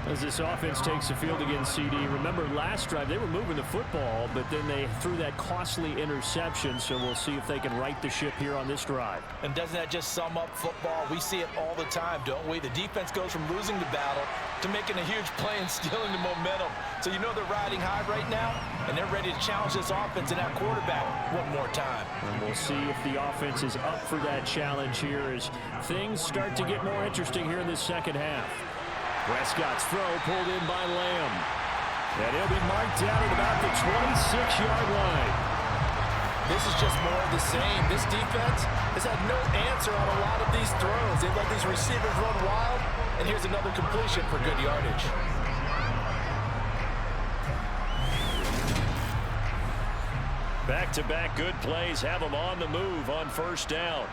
As this offense takes the field against CD. Remember last drive they were moving the football, but then they threw that costly interception, so we'll see if they can right the ship here on this drive. And doesn't that just sum up football? We see it all the time, don't we? The defense goes from losing the battle to making a huge play and stealing the momentum. So you know they're riding high right now, and they're ready to challenge this offense and that quarterback one more time. And we'll see if the offense is up for that challenge here as things start to get more interesting here in this second half. Prescott's throw pulled in by Lamb. And he'll be marked down at about the 26-yard line. This is just more of the same. This defense has had no answer on a lot of these throws. They've let these receivers run wild, and here's another completion for good yardage. Back-to-back good plays have them on the move on first down.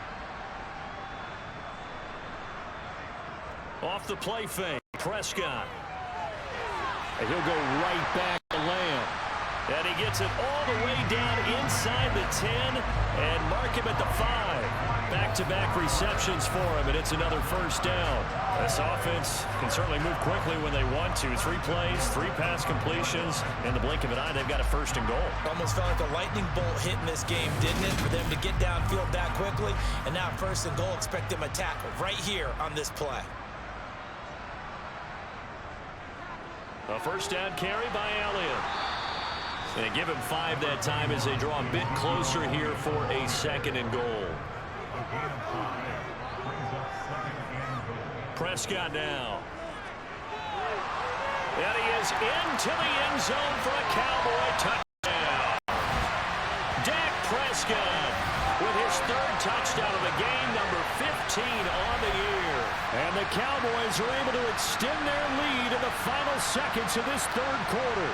Off the play fake, Prescott. And he'll go right back to Lamb. And he gets it all the way down inside the 10 and mark him at the 5. Back-to-back receptions for him, and it's another first down. This offense can certainly move quickly when they want to. 3 plays, 3 pass completions. In the blink of an eye, they've got a first and goal. Almost felt like a lightning bolt hit in this game, didn't it? For them to get downfield that quickly. And now first and goal, expect them to tackle right here on this play. A first down carry by Elliott. And give him 5 that time as they draw a bit closer here for a second and goal. Prescott now. And he is into the end zone for a Cowboy touchdown. Dak Prescott with his 3rd touchdown of the game, number 15 on the year. And the Cowboys are able to extend their lead in the final seconds of this 3rd quarter.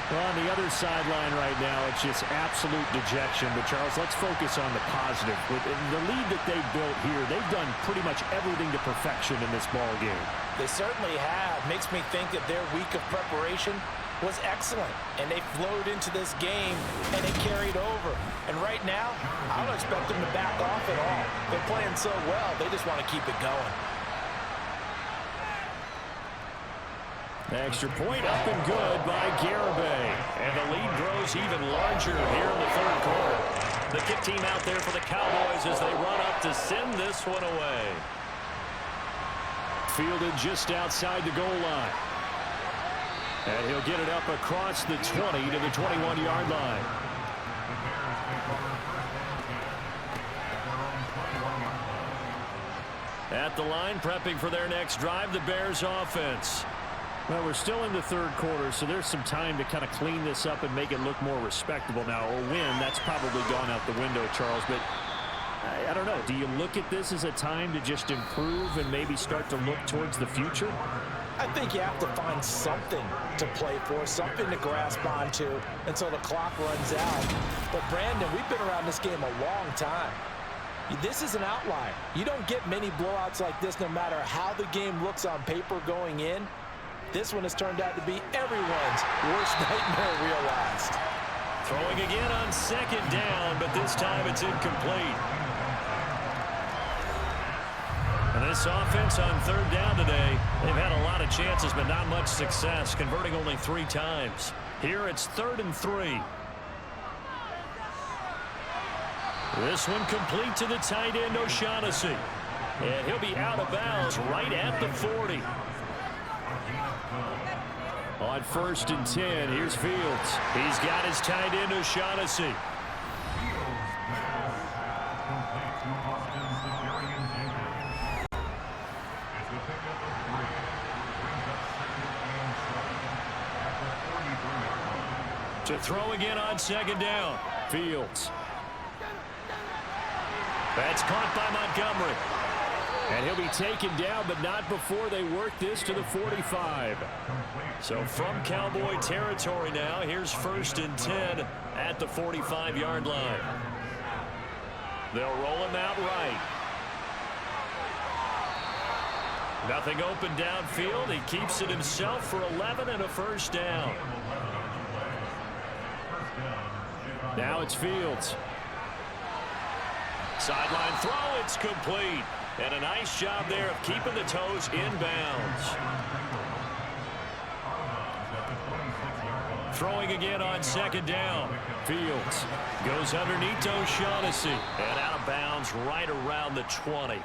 Well, on the other sideline right now, it's just absolute dejection. But, Charles, let's focus on the positive. With the lead that they've built here, they've done pretty much everything to perfection in this ball game. They certainly have. Makes me think that their week of preparation was excellent. And they flowed into this game, and it carried over. And right now, I don't expect them to back off at all. They're playing so well, they just want to keep it going. Extra point up and good by Garibay. And the lead grows even larger here in the 3rd quarter. The kick team out there for the Cowboys as they run up to send this one away. Fielded just outside the goal line. And he'll get it up across the 20 to the 21-yard line. At the line, prepping for their next drive, the Bears offense. Well, we're still in the 3rd quarter, so there's some time to kind of clean this up and make it look more respectable. Now, a win, that's probably gone out the window, Charles, but I don't know. Do you look at this as a time to just improve and maybe start to look towards the future? I think you have to find something to play for, something to grasp onto until the clock runs out. But, Brandon, we've been around this game a long time. This is an outlier. You don't get many blowouts like this no matter how the game looks on paper going in. This one has turned out to be everyone's worst nightmare realized. Throwing again on 2nd down, but this time it's incomplete. And this offense on 3rd down today, they've had a lot of chances, but not much success, converting only 3 times. Here it's 3rd and 3. This one complete to the tight end, O'Shaughnessy. And he'll be out of bounds right at the 40. On 1st and 10, here's Fields. He's got his tight end, O'Shaughnessy. To throw again on 2nd down. Fields. That's caught by Montgomery. And he'll be taken down, but not before they work this to the 45. So from Cowboy territory now, here's 1st and 10 at the 45-yard line. They'll roll him out right. Nothing open downfield. He keeps it himself for 11 and a first down. Now it's Fields. Sideline throw, it's complete. And a nice job there of keeping the toes inbounds. Throwing again on 2nd down. Fields goes underneath to O'Shaughnessy. And out of bounds right around the 20.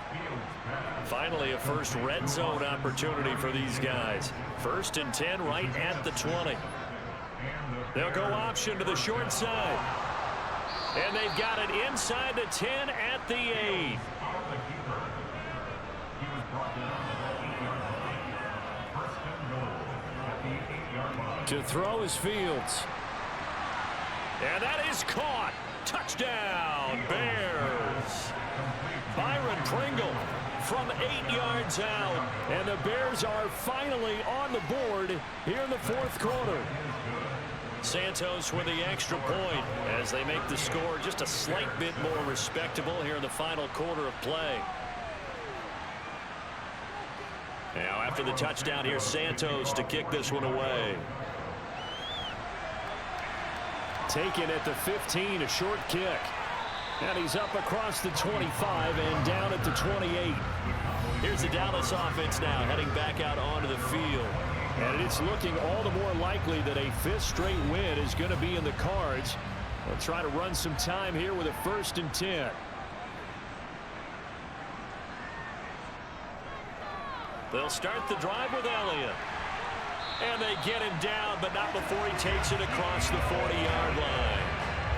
Finally, a first red zone opportunity for these guys. 1st and 10 right at the 20. They'll go option to the short side. And they've got it inside the 10 at the 8. To throw is Fields. And that is caught. Touchdown, Bears. Byron Pringle from 8 yards out. And the Bears are finally on the board here in the fourth quarter. Santos with the extra point as they make the score just a slight bit more respectable here in the final quarter of play. Now after the touchdown, here's Santos to kick this one away. Taken at the 15, a short kick. And he's up across the 25 and down at the 28. Here's the Dallas offense now heading back out onto the field. And it's looking all the more likely that a fifth straight win is going to be in the cards. They'll try to run some time here with a 1st and 10. They'll start the drive with Elliott. And they get him down, but not before he takes it across the 40-yard line.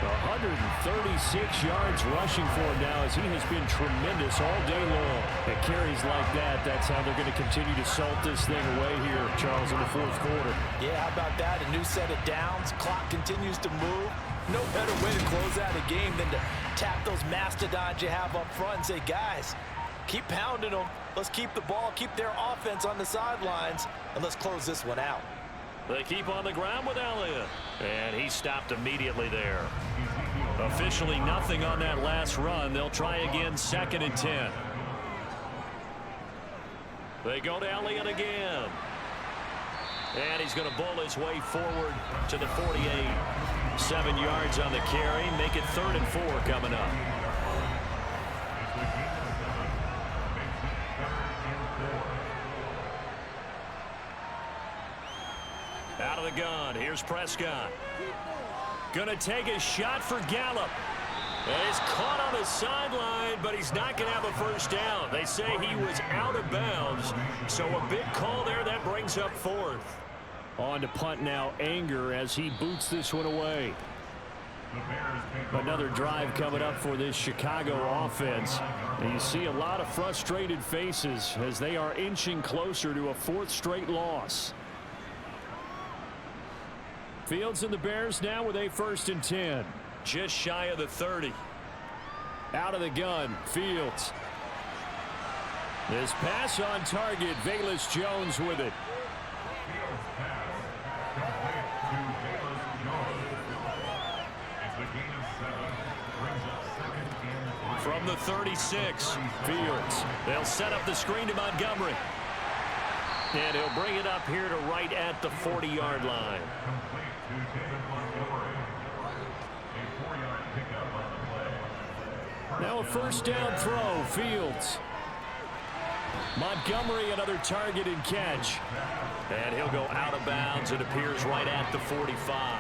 136 yards rushing for him now as he has been tremendous all day long. At carries like that, that's how they're going to continue to salt this thing away here, Charles, in the fourth quarter. Yeah, how about that? A new set of downs. Clock continues to move. No better way to close out a game than to tap those mastodons you have up front and say, guys, keep pounding them. Let's keep the ball, keep their offense on the sidelines, and let's close this one out. They keep on the ground with Elliott. And he stopped immediately there. Officially nothing on that last run. They'll try again 2nd and 10. They go to Elliott again. And he's going to bull his way forward to the 48. 7 yards on the carry. Make it 3rd and 4 coming up. Out of the gun. Here's Prescott. Going to take a shot for Gallup. And he's caught on the sideline, but he's not going to have a first down. They say he was out of bounds. So a big call there. That brings up 4th. On to punt now, Anger, as he boots this one away. Another drive coming up for this Chicago offense. And you see a lot of frustrated faces as they are inching closer to a 4th straight loss. Fields and the Bears now with a 1st and 10. Just shy of the 30. Out of the gun, Fields. This pass on target, Velus Jones with it. From the 36, Fields. They'll set up the screen to Montgomery. And he'll bring it up here to right at the 40-yard line. Now a first down throw, Fields. Montgomery, another target and catch. And he'll go out of bounds. It appears right at the 45.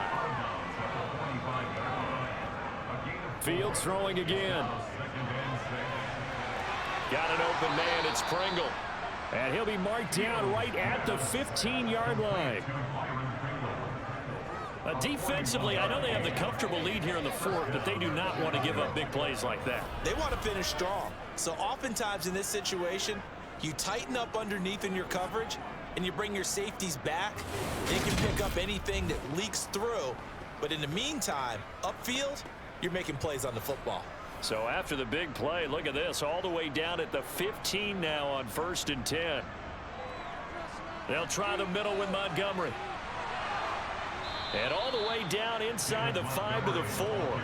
Fields throwing again. Got an open man. It's Pringle. And he'll be marked down right at the 15-yard line. Defensively, I know they have the comfortable lead here in the 4th, but they do not want to give up big plays like that. They want to finish strong. So oftentimes in this situation, you tighten up underneath in your coverage, and you bring your safeties back. They can pick up anything that leaks through. But in the meantime, upfield, you're making plays on the football. So after the big play, look at this, all the way down at the 15 now on 1st and 10. They'll try the middle with Montgomery. And all the way down inside the 5 to the 4.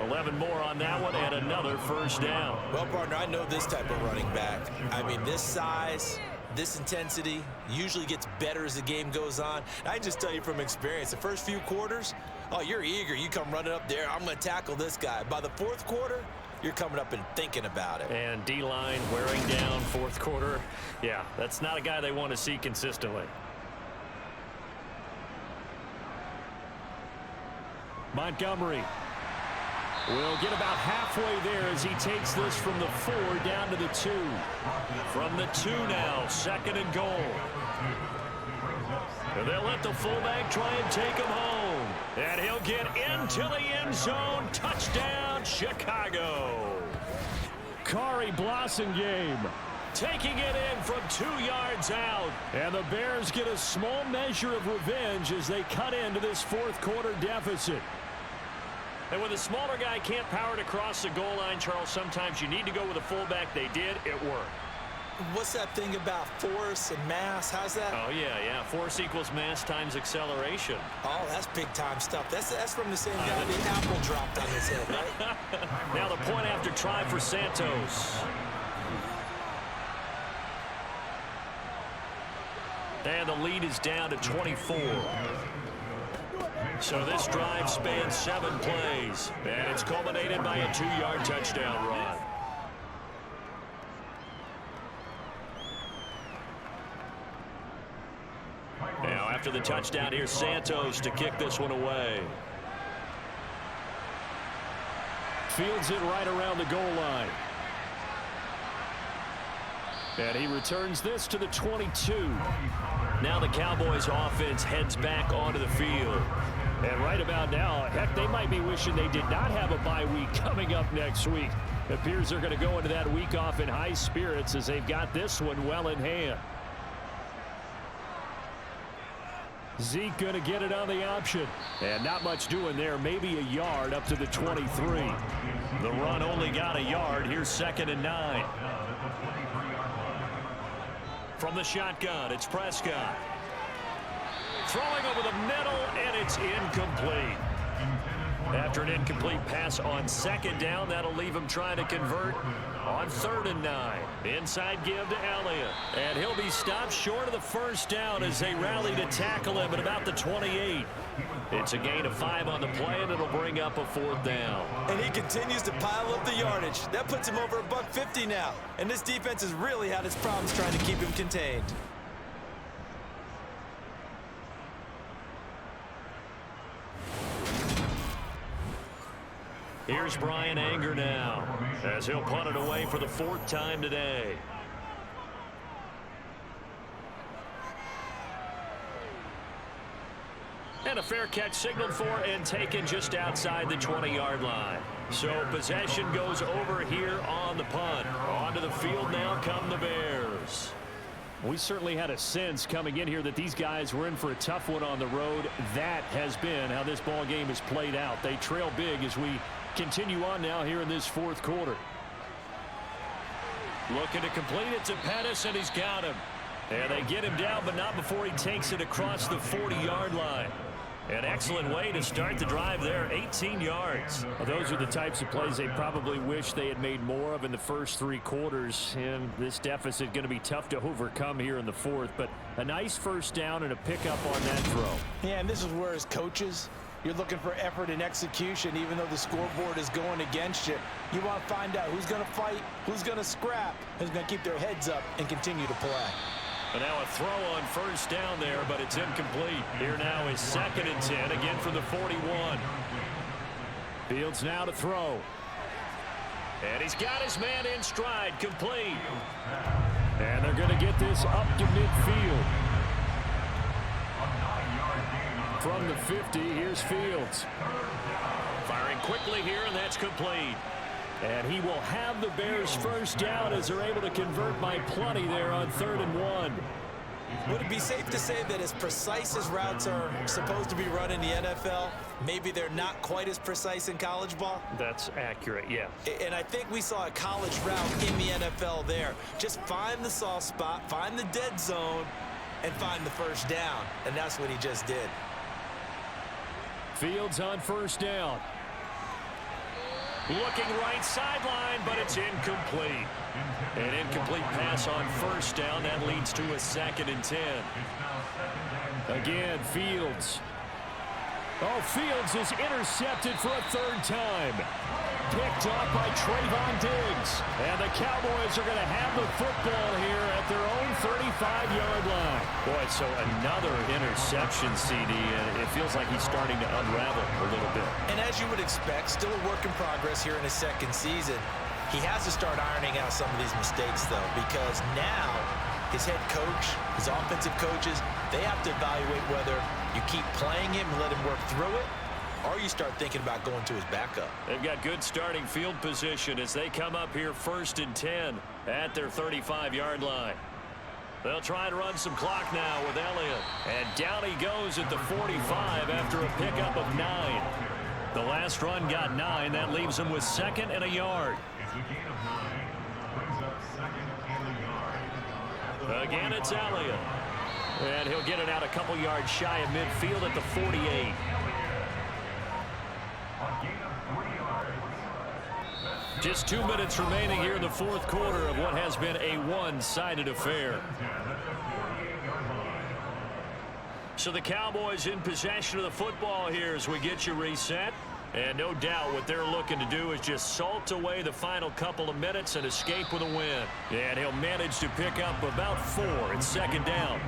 11 more on that one and another first down. Well, partner, I know this type of running back. I mean, this size, this intensity usually gets better as the game goes on. I just tell you from experience, the first few quarters, oh, you're eager. You come running up there. I'm going to tackle this guy. By the 4th quarter, you're coming up and thinking about it. And D-line wearing down 4th quarter. Yeah, that's not a guy they want to see consistently. Montgomery will get about halfway there as he takes this from the 4 down to the 2. From the 2 now, 2nd and goal. And they'll let the fullback try and take him home. And he'll get into the end zone. Touchdown, Chicago. Kari Blossengame taking it in from 2 yards out. And the Bears get a small measure of revenge as they cut into this fourth quarter deficit. And when the smaller guy can't power it across the goal line, Charles, sometimes you need to go with a fullback. They did. It worked. What's that thing about force and mass? How's that? Oh, yeah. Force equals mass times acceleration. Oh, that's big-time stuff. That's from the same guy the apple dropped on his head, right? Now the point after try for Santos. And the lead is down to 24. So this drive spans 7 plays. And it's culminated by a 2-yard touchdown run. Now after the touchdown, here's Santos to kick this one away. Fields it right around the goal line. And he returns this to the 22. Now the Cowboys offense heads back onto the field. And right about now, heck, they might be wishing they did not have a bye week coming up next week. It appears they're going to go into that week off in high spirits as they've got this one well in hand. Zeke going to get it on the option. And not much doing there. Maybe a yard up to the 23. The run only got a yard. Here's 2nd and 9. From the shotgun, it's Prescott. Throwing over the middle, and it's incomplete. After an incomplete pass on 2nd down, that'll leave him trying to convert on 3rd and 9. Inside give to Elliott. And he'll be stopped short of the 1st down as they rally to tackle him at about the 28. It's a gain of 5 on the play, and it'll bring up a 4th down. And he continues to pile up the yardage. That puts him over $150 now. And this defense has really had its problems trying to keep him contained. Here's Brian Anger now as he'll punt it away for the 4th time today. And a fair catch signaled for and taken just outside the 20-yard line. So possession goes over here on the punt. Onto the field now come the Bears. We certainly had a sense coming in here that these guys were in for a tough one on the road. That has been how this ball game has played out. They trail big as we continue on now here in this 4th quarter. Looking to complete it to Pettis, and he's got him. And they get him down, but not before he takes it across the 40-yard line. An excellent way to start the drive there, 18 yards. Well, those are the types of plays they probably wish they had made more of in the first 3 quarters. And this deficit going to be tough to overcome here in the 4th. But a nice 1st down and a pickup on that throw. Yeah, and this is where as coaches, you're looking for effort and execution, even though the scoreboard is going against you. You want to find out who's going to fight, who's going to scrap, who's going to keep their heads up and continue to play. And now a throw on 1st down there, but it's incomplete. Here now is 2nd and 10, again from the 41. Fields now to throw. And he's got his man in stride, complete. And they're going to get this up to midfield. From the 50, here's Fields. Firing quickly here, and that's complete. And he will have the Bears 1st down as they're able to convert by plenty there on 3rd and 1. Would it be safe to say that as precise as routes are supposed to be run in the NFL, maybe they're not quite as precise in college ball? That's accurate, yeah. And I think we saw a college route in the NFL there. Just find the soft spot, find the dead zone, and find the 1st down. And that's what he just did. Fields on 1st down. Looking right sideline, but it's incomplete. An incomplete pass on 1st down. That leads to a 2nd and 10. Again, Fields. Oh, Fields is intercepted for a 3rd time. Picked off by Trayvon Diggs. And the Cowboys are going to have the football here at their own 35-yard line. Boy, so another interception, CD, and it feels like he's starting to unravel a little bit. And as you would expect, still a work in progress here in his 2nd season. He has to start ironing out some of these mistakes, though, because now his head coach, his offensive coaches, they have to evaluate whether you keep playing him and let him work through it, or you start thinking about going to his backup. They've got good starting field position as they come up here 1st and 10 at their 35-yard line. They'll try and run some clock now with Elliott. And down he goes at the 45 after a pickup of 9. The last run got 9. That leaves him with 2nd and a yard. Again, it's Elliott. And he'll get it out a couple yards shy of midfield at the 48. Just 2 minutes remaining here in the 4th quarter of what has been a one-sided affair. So the Cowboys in possession of the football here as we get you reset. And no doubt what they're looking to do is just salt away the final couple of minutes and escape with a win. And he'll manage to pick up about 4 at 2nd down.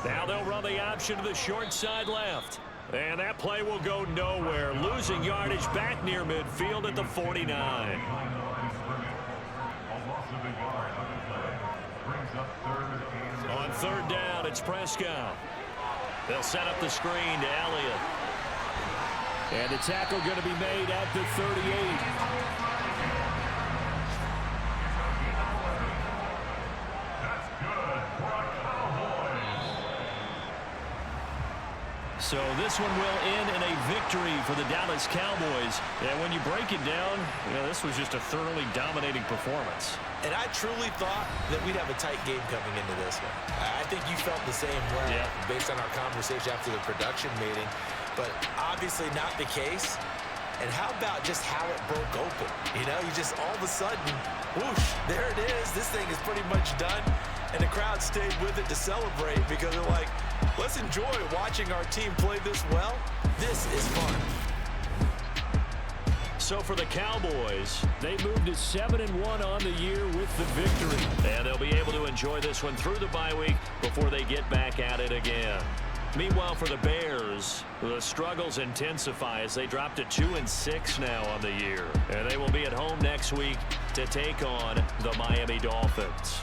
Now they'll run the option to the short side left. And that play will go nowhere. Losing yardage back near midfield at the 49. On 3rd down, it's Prescott. They'll set up the screen to Elliott. And the tackle going to be made at the 38. So this one will end in a victory for the Dallas Cowboys. And when you break it down, this was just a thoroughly dominating performance. And I truly thought that we'd have a tight game coming into this one. I think you felt the same way based on our conversation after the production meeting. But obviously not the case. And how about just how it broke open? You just all of a sudden, whoosh, there it is. This thing is pretty much done. And the crowd stayed with it to celebrate because they're like, let's enjoy watching our team play this well. This is fun. So for the Cowboys, they moved to 7-1 on the year with the victory. And they'll be able to enjoy this one through the bye week before they get back at it again. Meanwhile, for the Bears, the struggles intensify as they drop to 2-6 now on the year. And they will be at home next week to take on the Miami Dolphins.